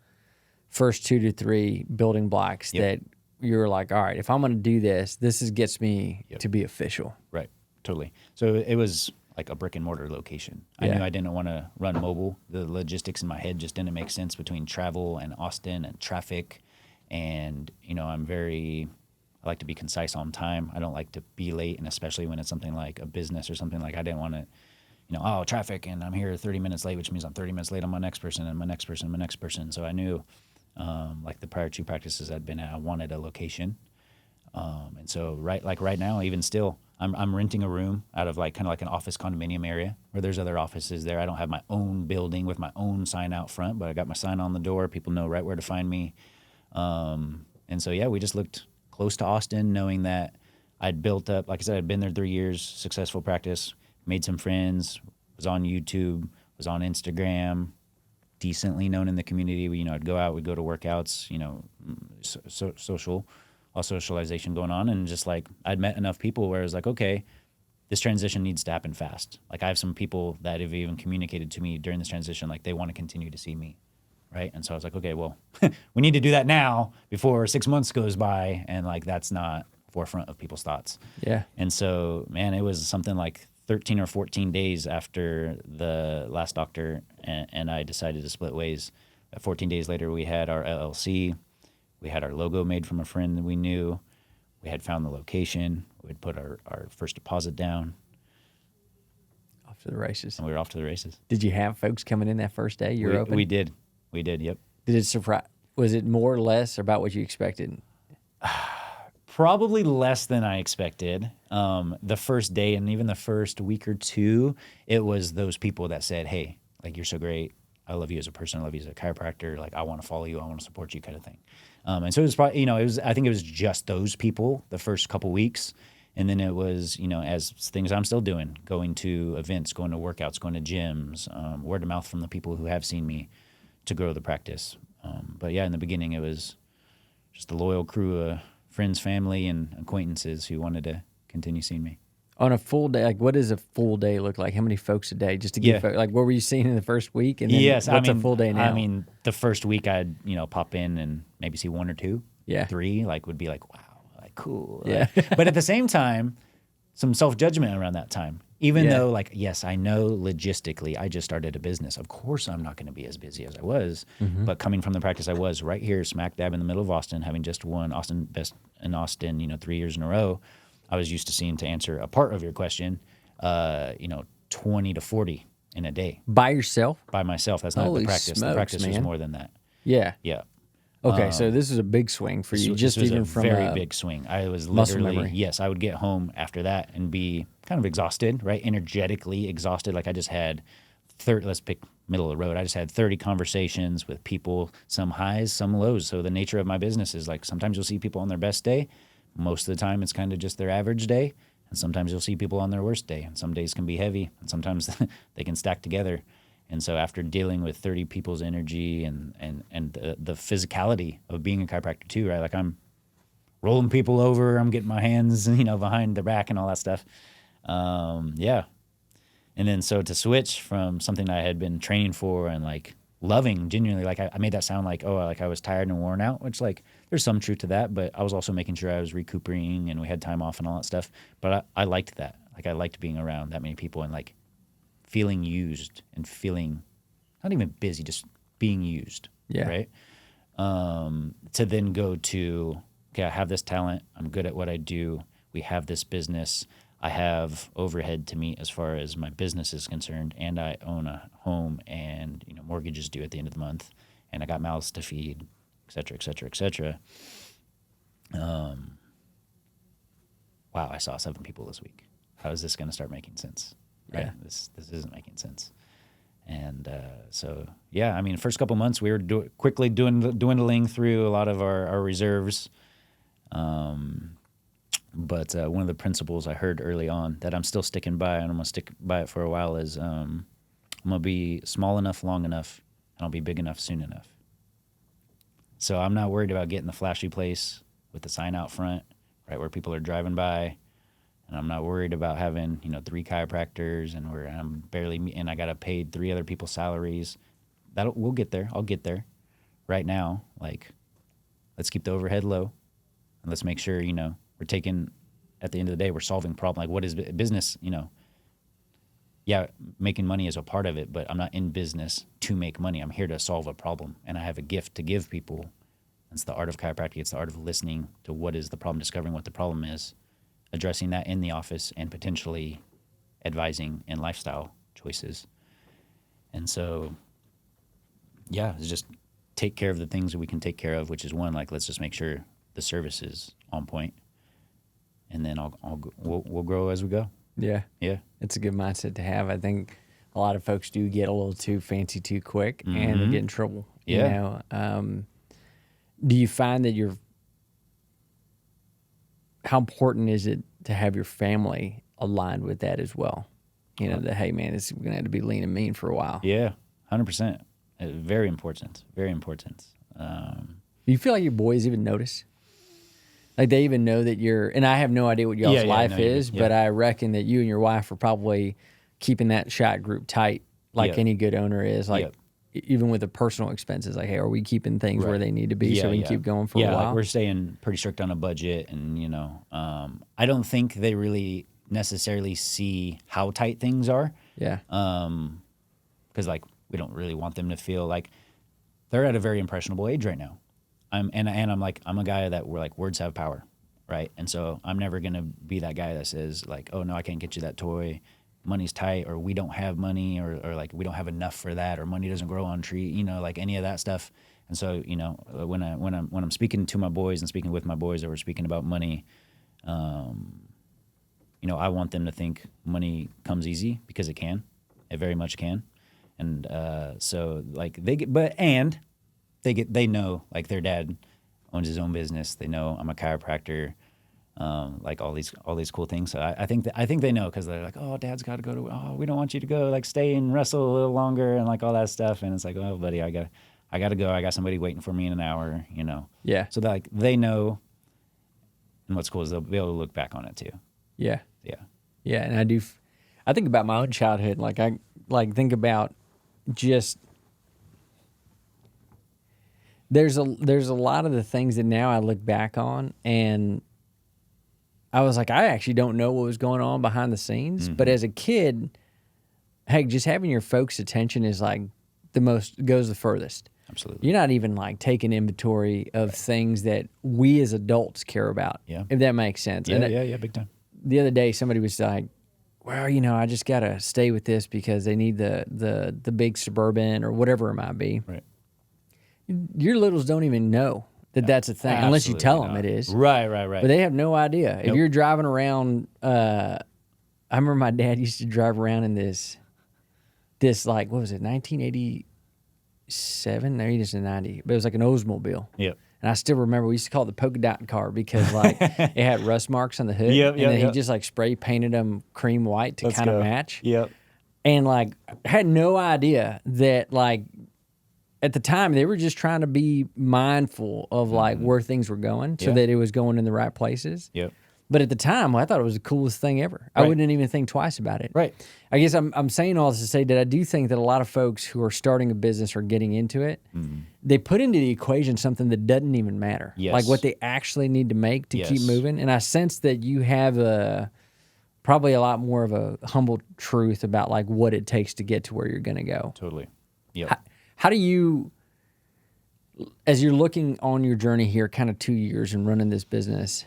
first 2 to 3 building blocks that you were like, all right, if I'm gonna do this, gets me to be official. Right, totally. So it was like a brick and mortar location. I knew I didn't want to run mobile. The logistics in my head just didn't make sense between travel and Austin and traffic. And I like to be concise on time. I don't like to be late, and especially when it's something like a business or something, like I didn't want to, traffic, and I'm here 30 minutes late, which means I'm 30 minutes late on my next person and my next person and my next person. So I knew, like the prior 2 practices I'd been at, I wanted a location. And so right now, even still, I'm renting a room out of kind of like an office condominium area where there's other offices there. I don't have my own building with my own sign out front, but I got my sign on the door. People know right where to find me. And so, yeah, we just looked close to Austin, knowing that I'd built up, like I said, I'd been there 3 years, successful practice, made some friends, was on YouTube, was on Instagram, decently known in the community. I'd go out, we'd go to workouts, socialization going on. And just like, I'd met enough people where I was like, okay, this transition needs to happen fast. Like I have some people that have even communicated to me during this transition, like they want to continue to see me. Right. And so I was like, okay, well, we need to do that now before 6 months goes by. And like, that's not forefront of people's thoughts. Yeah. And so, man, it was something like 13 or 14 days after the last doctor and I decided to split ways. 14 days later, we had our LLC. We had our logo made from a friend that we knew. We had found the location. We had put our first deposit down. Off to the races. And we were off to the races. Did you have folks coming in that first day you were open? We did. We did, yep. Did it surprise? Was it more or less about what you expected? Probably less than I expected. The first day and even the first week or two, it was those people that said, hey, like, you're so great. I love you as a person. I love you as a chiropractor. Like, I want to follow you. I want to support you, kind of thing. And so it was probably, I think it was just those people the first couple weeks. And then it was, as things I'm still doing, going to events, going to workouts, going to gyms, word of mouth from the people who have seen me to grow the practice. But yeah, in the beginning, it was just a loyal crew of friends, family, and acquaintances who wanted to continue seeing me. On a full day, like, what does a full day look like? How many folks a day? Just to give folks, like, what were you seeing in the first week? And then what's a full day now? I mean, the first week I'd, pop in and maybe see 1 or 2, 3, like, would be like, wow, like, cool. Yeah. Like, but at the same time, some self-judgment around that time. Even though, like, yes, I know logistically I just started a business. Of course I'm not going to be as busy as I was. Mm-hmm. But coming from the practice I was right here, smack dab in the middle of Austin, having just won Austin Best in Austin, 3 years in a row, I was used to seeing, to answer a part of your question, 20 to 40 in a day. By yourself? By myself. That's not Holy the practice. Smokes, the practice was man. more than that. Yeah. Yeah. Okay, so this is a big swing for you. This was a very big swing. I was literally, I would get home after that and be kind of exhausted, right? Energetically exhausted. Like I just had 30, let's pick middle of the road. I just had 30 conversations with people, some highs, some lows. So the nature of my business is like sometimes you'll see people on their best day. Most of the time it's kind of just their average day. And sometimes you'll see people on their worst day. And some days can be heavy and sometimes they can stack together. And so after dealing with 30 people's energy and the physicality of being a chiropractor too, right? Like I'm rolling people over, I'm getting my hands, behind their back and all that stuff. Yeah. And then so to switch from something I had been training for and like loving genuinely, like I made that sound like, like I was tired and worn out, which like there's some truth to that, but I was also making sure I was recuperating and we had time off and all that stuff. But I liked that. Like I liked being around that many people and like feeling used and feeling not even busy, just being used. Yeah. Right. To then go to, okay, I have this talent. I'm good at what I do. We have this business. I have overhead to meet as far as my business is concerned. And I own a home and, mortgages due at the end of the month. And I got mouths to feed, et cetera, et cetera, et cetera. Wow, I saw 7 people this week. How is this going to start making sense? Right? Yeah. This isn't making sense. And so, yeah, I mean, first couple months we were quickly dwindling through a lot of our reserves. But one of the principles I heard early on that I'm still sticking by, and I'm going to stick by it for a while, is I'm going to be small enough, long enough, and I'll be big enough soon enough. So I'm not worried about getting the flashy place with the sign out front, right, where people are driving by. And I'm not worried about having, 3 chiropractors and where I'm barely, and I got to pay 3 other people's salaries. We'll get there. I'll get there. Right now, let's keep the overhead low, and let's make sure, we're taking, at the end of the day, we're solving problem. Like, what is business? Yeah, making money is a part of it, but I'm not in business to make money. I'm here to solve a problem, and I have a gift to give people. It's the art of chiropractic. It's the art of listening to what is the problem, discovering what the problem is, addressing that in the office, and potentially advising in lifestyle choices. And so, yeah, it's just take care of the things that we can take care of, which is one, let's just make sure the service is on point, and then we'll grow as we go. Yeah. Yeah. It's a good mindset to have. I think a lot of folks do get a little too fancy too quick, and they get in trouble. Yeah. Do you find that how important is it to have your family aligned with that as well? That, hey, man, we're going to have to be lean and mean for a while. Yeah, 100%. Very important. Very important. Do you feel like your boys even notice? Like they even know that and I have no idea what y'all's life is, but I reckon that you and your wife are probably keeping that shot group tight like any good owner is. Even with the personal expenses, hey, are we keeping things where they need to be so we can keep going for a while? Yeah, we're staying pretty strict on a budget, and I don't think they really necessarily see how tight things are. Yeah. Because we don't really want them to feel like they're at a very impressionable age right now. I'm a guy that words have power, right? And so I'm never gonna be that guy that says oh no, I can't get you that toy. Money's tight, or we don't have money, or we don't have enough for that, or money doesn't grow on tree, any of that stuff. And so, when I'm speaking to my boys and speaking with my boys, or we're speaking about money, I want them to think money comes easy, because it can, it very much can. And so they know their dad owns his own business. They know I'm a chiropractor. All these cool things. So I think they know, because they're oh, Dad's got to go to. We don't want you to go. Stay and wrestle a little longer and all that stuff. And it's oh, buddy, I got to go. I got somebody waiting for me in an hour. Yeah. So they know. And what's cool is they'll be able to look back on it too. Yeah. Yeah. Yeah, and I think about my own childhood. I think about just. There's a lot of the things that now I look back on, and I was I actually don't know what was going on behind the scenes. But as a kid, hey, just having your folks' attention is goes the furthest. Absolutely. You're not even taking inventory of things that we as adults care about. Yeah. If that makes sense. Yeah, big time. The other day, somebody was well, I just got to stay with this because they need the big Suburban or whatever it might be. Right. Your littles don't even know that's a thing, unless you tell them it is. Right. But they have no idea. Nope. If you're driving around, I remember my dad used to drive around in this what was it, 1987? No, he just in 90. But it was an Oldsmobile. Yep. And I still remember we used to call it the polka dot car because it had rust marks on the hood. Yep, and then he just spray painted them cream white to kind of match. Yep. And had no idea that at the time, they were just trying to be mindful of where things were going, so that it was going in the right places. Yep. But at the time, I thought it was the coolest thing ever. Right. I wouldn't even think twice about it. Right. I guess I'm saying all this to say that I do think that a lot of folks who are starting a business or getting into it, they put into the equation something that doesn't even matter. Yes. What they actually need to make to keep moving. And I sense that you have probably a lot more of a humble truth about what it takes to get to where you're going to go. Totally. Yeah. How do you, as you're looking on your journey here, kind of 2 years and running this business,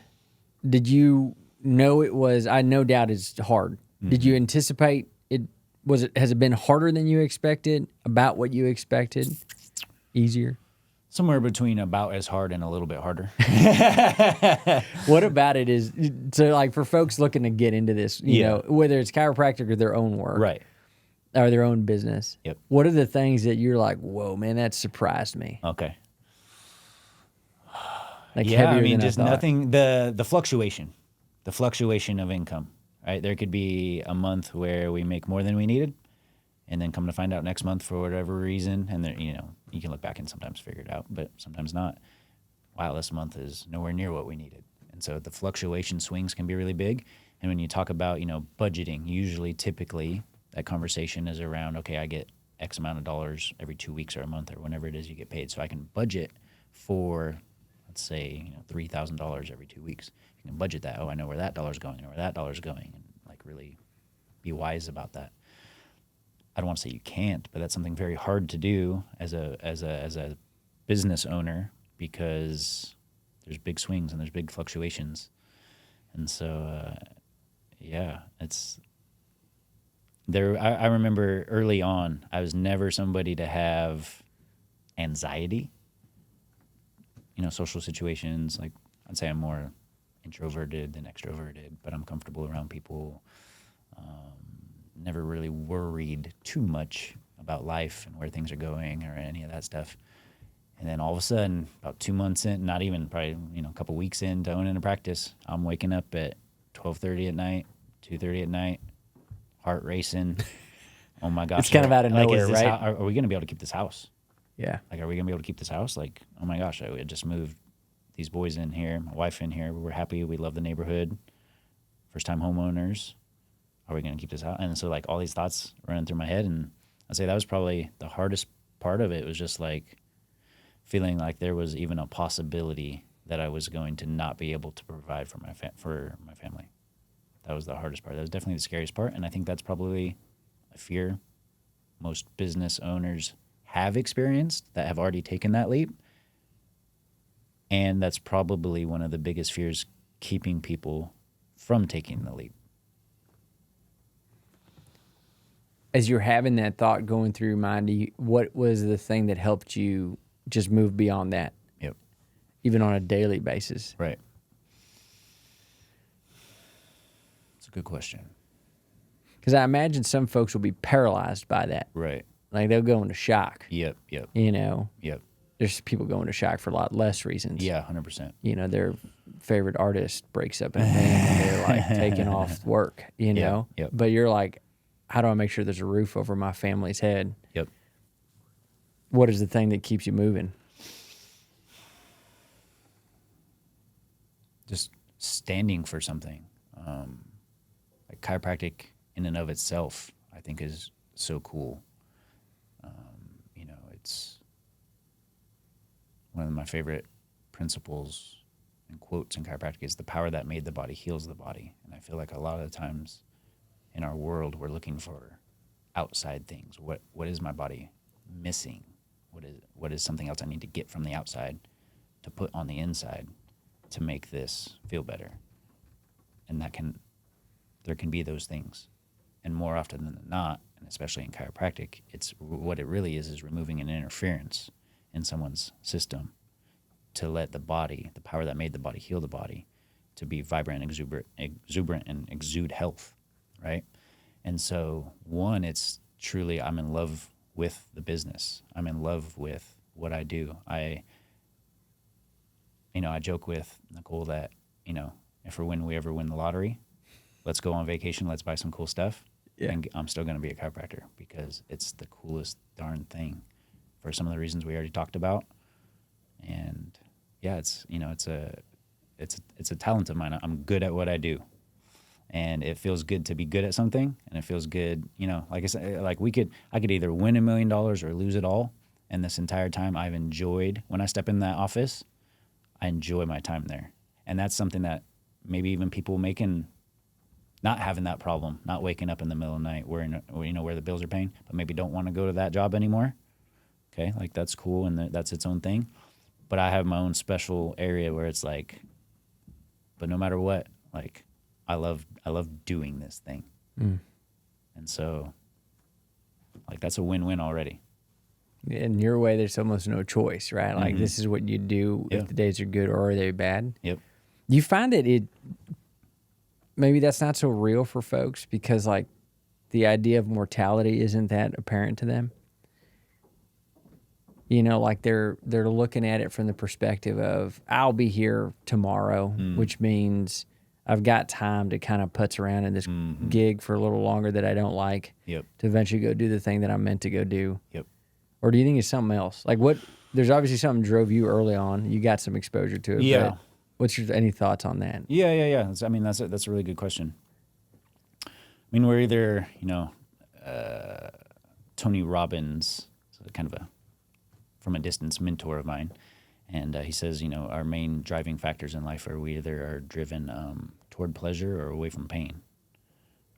did you know it was, I no doubt it's hard. Did you anticipate it? Has it been harder than you expected? About what you expected? Easier? Somewhere between about as hard and a little bit harder. What about it is, so like for folks looking to get into this, you know, whether it's chiropractic or their own work, Right. or their own business. Yep. What are the things that you're like, whoa, man, that surprised me? Okay. Like Yeah, heavier I mean, than just I thought. nothing. The fluctuation of income. Right, there could be a month where we make more than we needed, and then come to find out next month for whatever reason, and there, you know, you can look back and sometimes figure it out, but sometimes not. Wow, this month is nowhere near what we needed, and so the fluctuation swings can be really big. And when you talk about, you know, budgeting, usually, typically, that conversation is around, okay, I get X amount of dollars every 2 weeks or a month or whenever it is you get paid, so I can budget for, let's say, you know, $3,000 every 2 weeks. You can budget that. Oh, I know where that dollar's going, or where that dollar's going, and like really be wise about that. I don't want to say you can't, but that's something very hard to do as a business owner, because there's big swings and there's big fluctuations, and so yeah, it's there. I remember early on, I was never somebody to have anxiety. You know, social situations, like I'd say I'm more introverted than extroverted, but I'm comfortable around people. Never really worried too much about life and where things are going or any of that stuff. And then all of a sudden, about 2 months in, not even, probably, you know, a couple weeks into owning a practice, I'm waking up at 12:30 at night, 2:30 at night, heart racing. Oh my gosh. It's kind of out of nowhere, right? Are we going to be able to keep this house? Yeah. Like, are we going to be able to keep this house? Like, oh my gosh, I just moved these boys in here, my wife in here. We're happy. We love the neighborhood. First time homeowners. Are we going to keep this out? And so, like, all these thoughts running through my head. And I'd say that was probably the hardest part of it, was just like feeling like there was even a possibility that I was going to not be able to provide for my family. That was the hardest part. That was definitely the scariest part. And I think that's probably a fear most business owners have experienced that have already taken that leap. And that's probably one of the biggest fears keeping people from taking the leap. As you're having that thought going through your mind, what was the thing that helped you just move beyond that? Yep. Even on a daily basis? Right. That's a good question. Because I imagine some folks will be paralyzed by that. Right. Like they'll go into shock. Yep. You know? Yep. There's people going into shock for a lot less reasons. Yeah, 100%. You know, their favorite artist breaks up in a band and they're like taking off work, you know? Yep. But you're like, how do I make sure there's a roof over my family's head? Yep. What is the thing that keeps you moving? Just standing for something. Like chiropractic in and of itself, I think, is so cool. You know, it's one of my favorite principles and quotes in chiropractic is the power that made the body heals the body. And I feel like a lot of the times in our world, we're looking for outside things. What is my body missing? What is something else I need to get from the outside to put on the inside to make this feel better? And there can be those things. And more often than not, and especially in chiropractic, it's what it really is removing an interference in someone's system to let the body, the power that made the body heal the body, to be vibrant, exuberant, and exude health. Right? And so, one, it's truly, I'm in love with the business. I'm in love with what I do. I joke with Nicole that, you know, if or when we ever win the lottery, let's go on vacation, let's buy some cool stuff. Yeah. And I'm still going to be a chiropractor because it's the coolest darn thing for some of the reasons we already talked about. And yeah, it's a talent of mine. I'm good at what I do. And it feels good to be good at something, and it feels good, you know, like I said, like I could either win $1 million or lose it all. And this entire time I've enjoyed, when I step in that office, I enjoy my time there. And that's something that maybe even people not having that problem, not waking up in the middle of the night where the bills are paying, but maybe don't want to go to that job anymore. Okay. Like that's cool. And that's its own thing. But I have my own special area where it's like, but no matter what, like, I love doing this thing. And so, like, that's a win-win already. in your way, there's almost no choice, right? Like this is what you do Yeah. if the days are good or are they bad. Yep. You find that maybe that's not so real for folks because like the idea of mortality isn't that apparent to them. You know, like they're looking at it from the perspective of I'll be here tomorrow, which means I've got time to kind of putz around in this gig for a little longer that I don't like Yep. to eventually go do the thing that I'm meant to go do. Yep. Or do you think it's something else? Like there's obviously something drove you early on. You got some exposure to it. Yeah. But what's any thoughts on that? Yeah. That's a really good question. I mean, we're either, Tony Robbins, so kind of from a distance mentor of mine. And he says, our main driving factors in life are we either are driven toward pleasure or away from pain,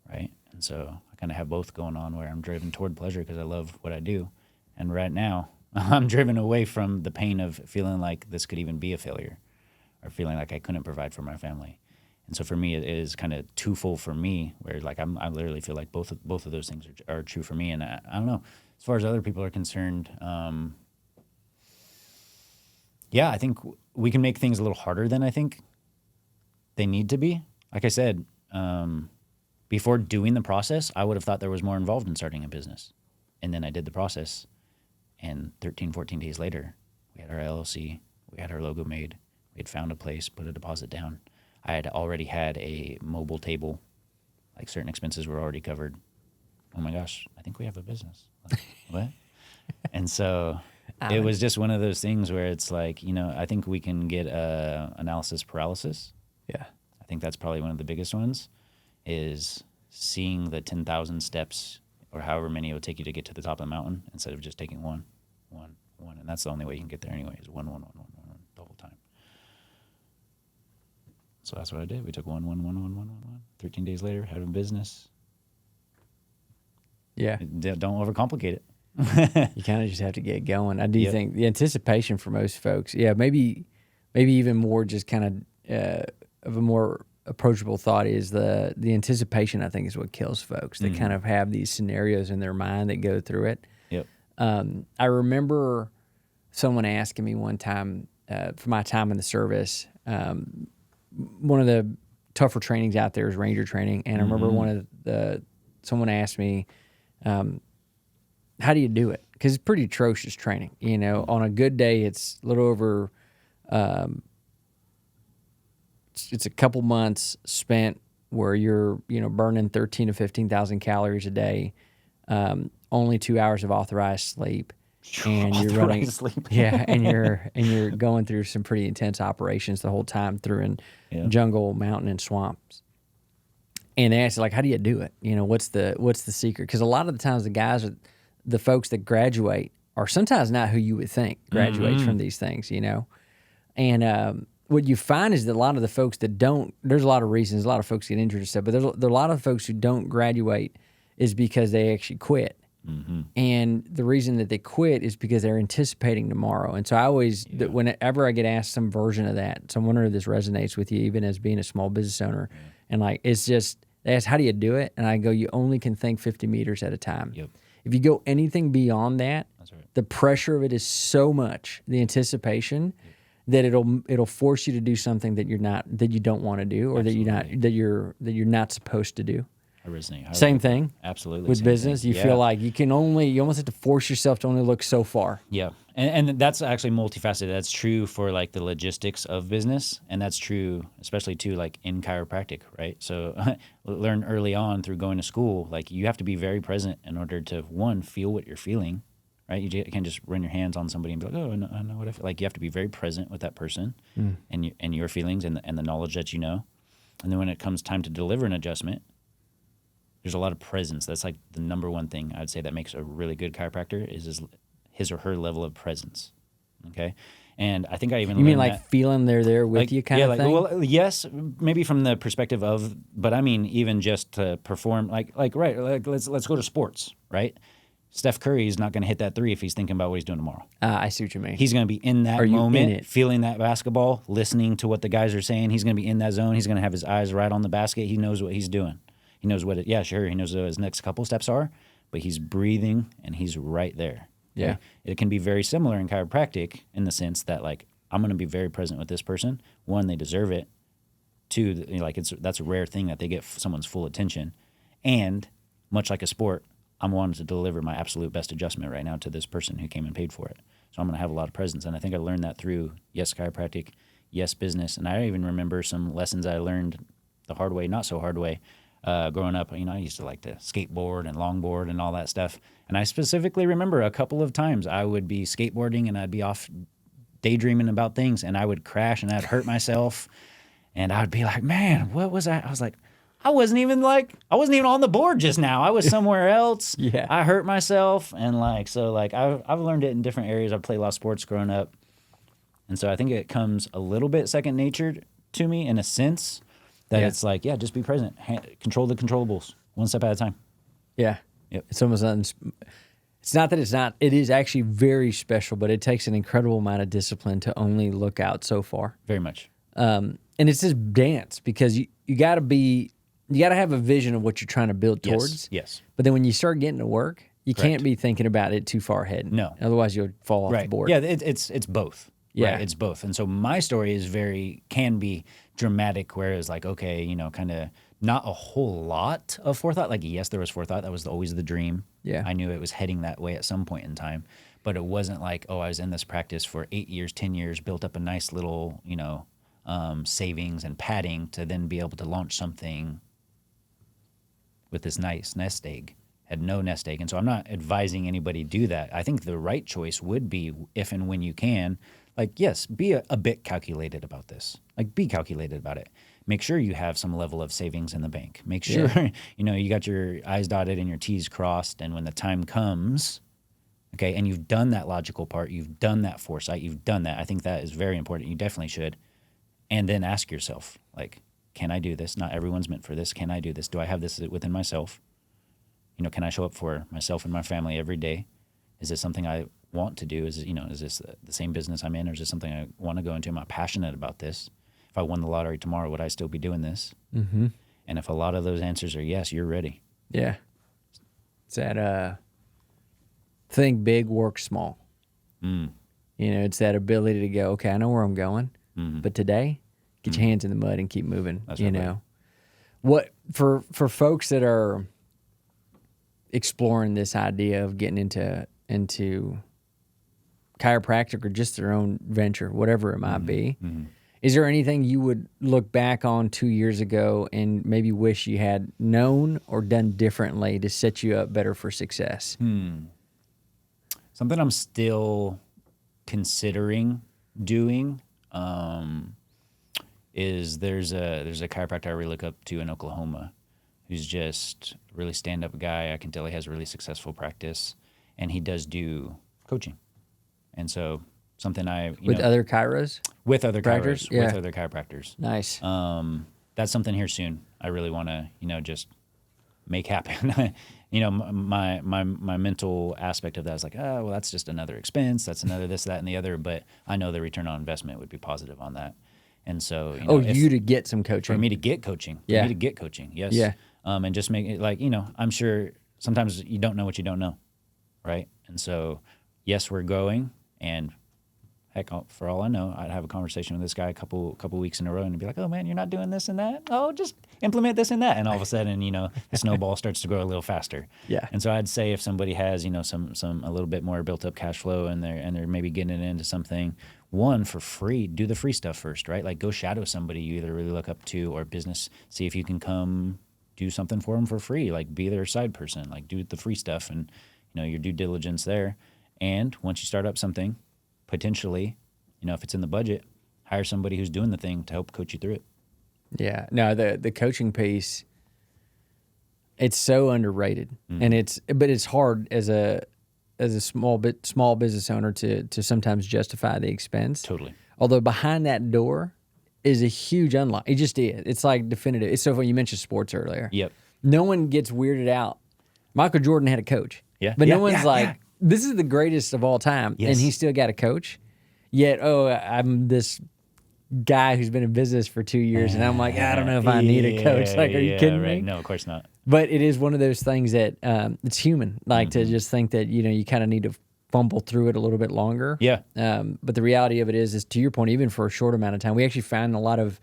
right? And so I kind of have both going on where I'm driven toward pleasure because I love what I do. And right now I'm driven away from the pain of feeling like this could even be a failure or feeling like I couldn't provide for my family. And so for me, it is kind of twofold for me where like I literally feel like both of those things are true for me. And I don't know, as far as other people are concerned, yeah, I think we can make things a little harder than I think they need to be. Like I said, before doing the process, I would have thought there was more involved in starting a business. And then I did the process, and 13, 14 days later, we had our LLC, we had our logo made, we had found a place, put a deposit down. I had already had a mobile table, like certain expenses were already covered. Oh my gosh, I think we have a business. Like, what? And so it was just one of those things where it's like, I think we can get analysis paralysis. Yeah. I think that's probably one of the biggest ones, is seeing the 10,000 steps or however many it would take you to get to the top of the mountain instead of just taking one. And that's the only way you can get there anyway, is one, the whole time. So that's what I did. We took one. 13 days later, had a business. Yeah. Don't overcomplicate it. You kind of just have to get going. I do think the anticipation for most folks, maybe even more just kind of a more approachable thought is the anticipation, I think, is what kills folks. They kind of have these scenarios in their mind that go through it. Yep. I remember someone asking me one time for my time in the service, one of the tougher trainings out there is Ranger training. And I remember someone asked me, how do you do it? Because it's pretty atrocious training. On a good day, it's a little over, it's a couple months spent where you're, burning 13 to 15,000 calories a day, only 2 hours of authorized sleep. And you're running, and you're going through some pretty intense operations the whole time through jungle, mountain, and swamps. And they asked, like, how do you do it? What's the secret? Because a lot of the times the folks that graduate are sometimes not who you would think graduates from these things, And what you find is that a lot of the folks that don't, there's a lot of reasons, a lot of folks get injured and stuff, but there are a lot of folks who don't graduate is because they actually quit. And the reason that they quit is because they're anticipating tomorrow. And so I always, whenever I get asked some version of that, so I'm wondering if this resonates with you, even as being a small business owner. And like, it's just, they ask, how do you do it? And I go, you only can think 50 meters at a time. Yep. If you go anything beyond that, That's right. the pressure of it is so much, the anticipation, that it'll force you to do something that you don't want to do, or Absolutely. that you're not supposed to do. I resonate. Same thing. Absolutely. With same business, thing. you feel like you almost have to force yourself to only look so far. Yeah. And that's actually multifaceted. That's true for like the logistics of business. And that's true, especially too, like in chiropractic, right? So learn early on through going to school, like you have to be very present in order to, one, feel what you're feeling, right? You can't just run your hands on somebody and be like, oh, I know what I feel. Like you have to be very present with that person and your feelings and the knowledge that you know. And then when it comes time to deliver an adjustment, there's a lot of presence. That's like the number one thing I would say that makes a really good chiropractor is his or her level of presence. Okay. And I think I even You mean learned like that, feeling they're there with you kind of thing? Well, yes, maybe from the perspective of, but I mean, even just to perform like let's go to sports, right? Steph Curry is not going to hit that three if he's thinking about what he's doing tomorrow. I see what you mean. He's going to be in that moment, feeling that basketball, listening to what the guys are saying. He's going to be in that zone. He's going to have his eyes right on the basket. He knows what he's doing. He knows he knows what his next couple steps are, but he's breathing and he's right there. Yeah. It can be very similar in chiropractic in the sense that like I'm going to be very present with this person. One, they deserve it. Two, like that's a rare thing that they get someone's full attention. And much like a sport, I'm wanting to deliver my absolute best adjustment right now to this person who came and paid for it. So I'm going to have a lot of presence. And I think I learned that through, yes, chiropractic, yes, business. And I even remember some lessons I learned the hard way, not so hard way. Growing up, I used to like to skateboard and longboard and all that stuff. And I specifically remember a couple of times I would be skateboarding and I'd be off daydreaming about things and I would crash and I'd hurt myself. And I'd be like, man, what was I? I was like, I wasn't even on the board just now. I was somewhere else. Yeah. I hurt myself. And I've learned it in different areas. I've played a lot of sports growing up. And so I think it comes a little bit second nature to me in a sense that it's like, yeah, just be present. Control the controllables one step at a time. Yeah. Yep. It's almost, it's not that it's not, it is actually very special, but it takes an incredible amount of discipline to only look out so far. Very much. And it's this dance because you got to have a vision of what you're trying to build towards. Yes. But then when you start getting to work, you can't be thinking about it too far ahead. No. Otherwise, you'll fall off the board. Yeah, it's both. Yeah. Right? It's both. And so my story is can be dramatic, whereas like, okay, kind of not a whole lot of forethought. Like, yes, there was forethought. That was always the dream. Yeah. I knew it was heading that way at some point in time. But it wasn't like, oh, I was in this practice for 8 years, 10 years, built up a nice little, savings and padding to then be able to launch something with this nice nest egg. Had no nest egg. And so I'm not advising anybody do that. I think the right choice would be, if and when you can, like, yes, be a bit calculated about this. Like, be calculated about it. Make sure you have some level of savings in the bank. Make sure, you got your I's dotted and your T's crossed. And when the time comes, okay, and you've done that logical part, you've done that foresight, you've done that. I think that is very important. You definitely should. And then ask yourself, like, can I do this? Not everyone's meant for this. Can I do this? Do I have this within myself? Can I show up for myself and my family every day? Is this something I want to do? Is this the same business I'm in, or is this something I want to go into? Am I passionate about this? If I won the lottery tomorrow, would I still be doing this? Mm-hmm. And if a lot of those answers are yes, you're ready. Yeah. It's that think big, work small. It's that ability to go, okay, I know where I'm going, but today, get your hands in the mud and keep moving. That's right. What for folks that are exploring this idea of getting into chiropractic or just their own venture, whatever it might be. Is there anything you would look back on 2 years ago and maybe wish you had known or done differently to set you up better for success? Something I'm still considering doing is there's a chiropractor I really look up to in Oklahoma who's just a really stand-up guy. I can tell he has a really successful practice, and he does do coaching. And so something with other chiros? With other chiros, yeah. with other chiropractors. Nice. That's something here soon. I really want to, just make happen. My mental aspect of that is like, oh, well, that's just another expense. That's another this, that, and the other. But I know the return on investment would be positive on that. And so, you to get some coaching. For me to get coaching. Yeah. For me to get coaching, yes. Yeah. And just make it like, I'm sure sometimes you don't know what you don't know, right? And so, yes, we're going, and heck, for all I know, I'd have a conversation with this guy a couple weeks in a row and be like, oh, man, you're not doing this and that? Oh, just implement this and that. And all of a sudden, the snowball starts to grow a little faster. Yeah. And so I'd say if somebody has, some a little bit more built up cash flow and they're maybe getting into something, one, for free, do the free stuff first, right? Like, go shadow somebody you either really look up to or business. See if you can come do something for them for free. Like, be their side person. Like, do the free stuff and, your due diligence there. And once you start up something, potentially, if it's in the budget, hire somebody who's doing the thing to help coach you through it. Yeah. No, the coaching piece, it's so underrated, and it's hard as a small business owner to sometimes justify the expense. Totally. Although behind that door is a huge unlock. It just is. It's like definitive. It's so funny. You mentioned sports earlier. Yep. No one gets weirded out. Michael Jordan had a coach. Yeah. But no one's this is the greatest of all time, and he still got a coach. Yet, I'm this guy who's been in business for 2 years, and I'm like, I don't know if I need a coach. Like, are you kidding me? No, of course not. But it is one of those things that it's human, like to just think that, you kind of need to fumble through it a little bit longer. Yeah. But the reality of it is to your point, even for a short amount of time, we actually found a lot of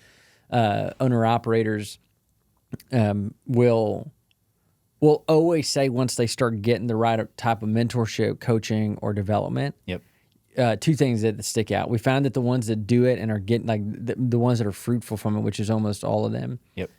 owner operators will always say once they start getting the right type of mentorship, coaching, or development. Yep. Two things that stick out. We found that the ones that do it and are getting like the ones that are fruitful from it, which is almost all of them. Yep.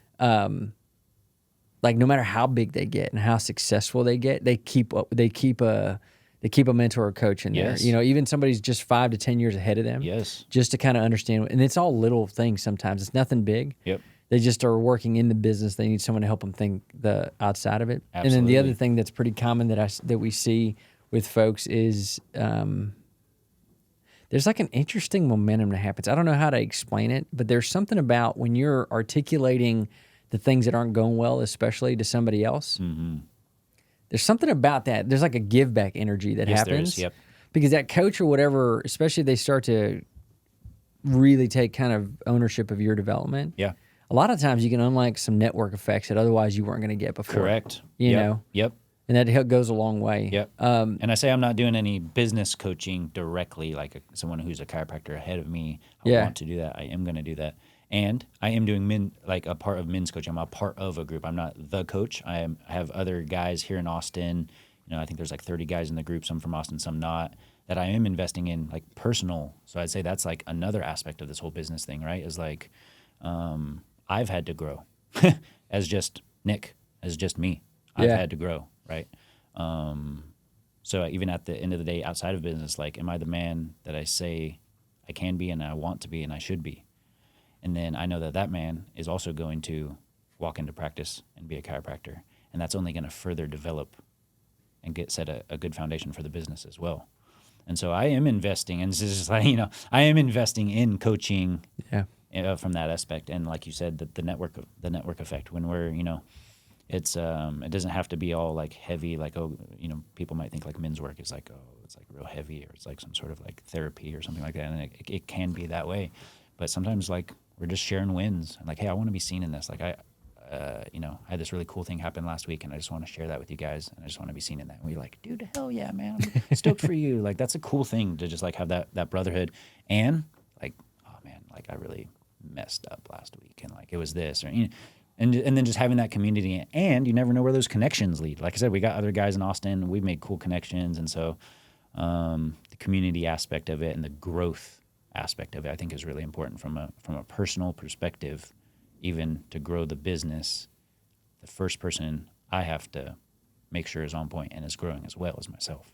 Like no matter how big they get and how successful they get, they keep a mentor or coach in there. Yes. You know, even somebody's just 5 to 10 years ahead of them. Yes. Just to kind of understand, and it's all little things. Sometimes it's nothing big. Yep. They just are working in the business. They need someone to help them think the outside of it. Absolutely. And then the other thing that's pretty common that we see with folks is there's like an interesting momentum that happens. I don't know how to explain it, but there's something about when you're articulating the things that aren't going well, especially to somebody else. Mm-hmm. There's something about that. There's like a give back energy that happens. There is. Yep. Because that coach or whatever, especially if they start to really take kind of ownership of your development. Yeah. A lot of times you can unlock some network effects that otherwise you weren't going to get before. Correct. You know? Yep. And that goes a long way. Yep. And I say I'm not doing any business coaching directly, like someone who's a chiropractor ahead of me. I want to do that. I am going to do that. And I am doing a part of men's coaching. I'm a part of a group. I'm not the coach. I have other guys here in Austin. You know, I think there's like 30 guys in the group, some from Austin, some not, that I am investing in like personal. So I'd say that's like another aspect of this whole business thing, right? Is like I've had to grow as just Nick, as just me. I've had to grow, right? So even at the end of the day, outside of business, like, am I the man that I say I can be and I want to be and I should be? And then I know that man is also going to walk into practice and be a chiropractor. And that's only going to further develop and set a good foundation for the business as well. And so I am investing, and this is just like, I am investing in coaching from that aspect. And like you said, the network effect when we're, it's it doesn't have to be all like heavy, like, people might think like men's work is like, it's like real heavy, or it's like some sort of like therapy or something like that. And it can be that way. But sometimes like we're just sharing wins and like, hey, I want to be seen in this. Like I had this really cool thing happen last week and I just want to share that with you guys. And I just want to be seen in that. And we're like, dude, hell yeah, man. I'm stoked for you. Like, that's a cool thing to just like have that brotherhood. And like, oh man, like I really messed up last week. And like, it was this, or, and then just having that community, and you never know where those connections lead. Like I said, we got other guys in Austin. We've made cool connections. And so the community aspect of it and the growth aspect of it, I think, is really important from a personal perspective. Even to grow the business, the first person I have to make sure is on point and is growing as well as myself.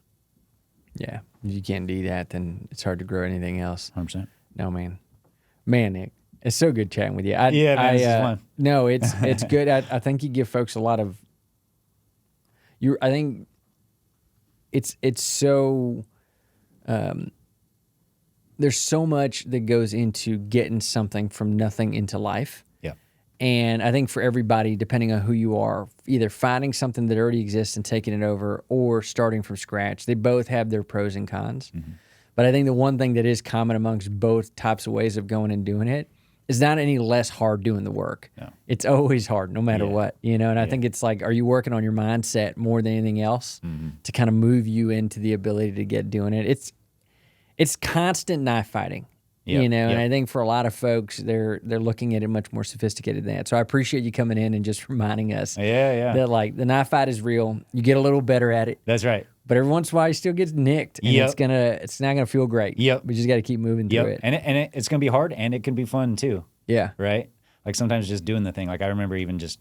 Yeah, if you can't do that, then it's hard to grow anything else. 100%. No, man, Nick, it's so good chatting with you. This is fun. No, it's good. I think you give folks a lot of. I think it's so. There's so much that goes into getting something from nothing into life. Yeah. And I think for everybody, depending on who you are, either finding something that already exists and taking it over, or starting from scratch, they both have their pros and cons. Mm-hmm. But I think the one thing that is common amongst both types of ways of going and doing it is not any less hard doing the work. No. It's always hard, no matter what, And I think it's like, are you working on your mindset more than anything else to kind of move you into the ability to get doing it? It's constant knife fighting, and I think for a lot of folks, they're looking at it much more sophisticated than that. So I appreciate you coming in and just reminding us that like the knife fight is real. You get a little better at it. That's right. But every once in a while, you still get nicked, and it's not gonna feel great. Yep. We just got to keep moving through it. And it's gonna be hard, and it can be fun too. Yeah. Right. Like sometimes just doing the thing. Like I remember even just.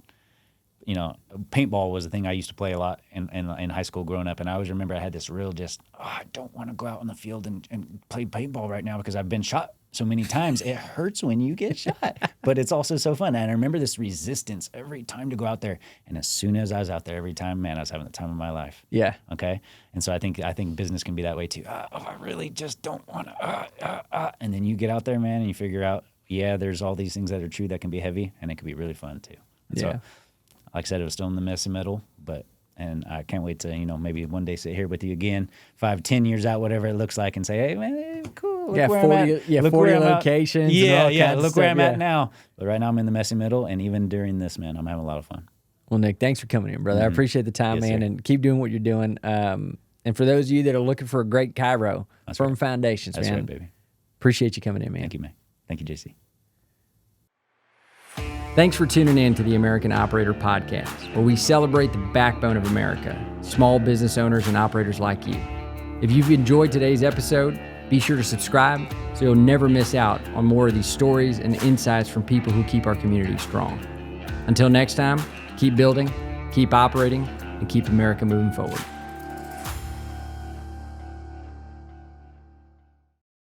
Paintball was a thing I used to play a lot in high school growing up. And I always remember I had this real I don't want to go out on the field and play paintball right now because I've been shot so many times. It hurts when you get shot, but it's also so fun. And I remember this resistance every time to go out there. And as soon as I was out there every time, man, I was having the time of my life. Yeah. Okay. And so I think business can be that way too. I really just don't want to, and then you get out there, man, and you figure out, there's all these things that are true that can be heavy, and it can be really fun too. And so, like I said, it was still in the messy middle, and I can't wait to, maybe one day sit here with you again, 5-10 years out, whatever it looks like, and say, hey, man, cool. Look where 40, I'm at. look 40 locations. Look where I'm at now. But right now I'm in the messy middle, and even during this, man, I'm having a lot of fun. Well, Nick, thanks for coming in, brother. I appreciate the time, man, sir. and keep doing what you're doing. And And for those of you that are looking for a great chiro, firm foundations, That's man. right, baby. Appreciate you coming in, man. Thank you, man. Thank you, JC. Thanks for tuning in to the American Operator Podcast, where we celebrate the backbone of America, small business owners and operators like you. If you've enjoyed today's episode, be sure to subscribe so you'll never miss out on more of these stories and insights from people who keep our community strong. Until next time, keep building, keep operating, and keep America moving forward.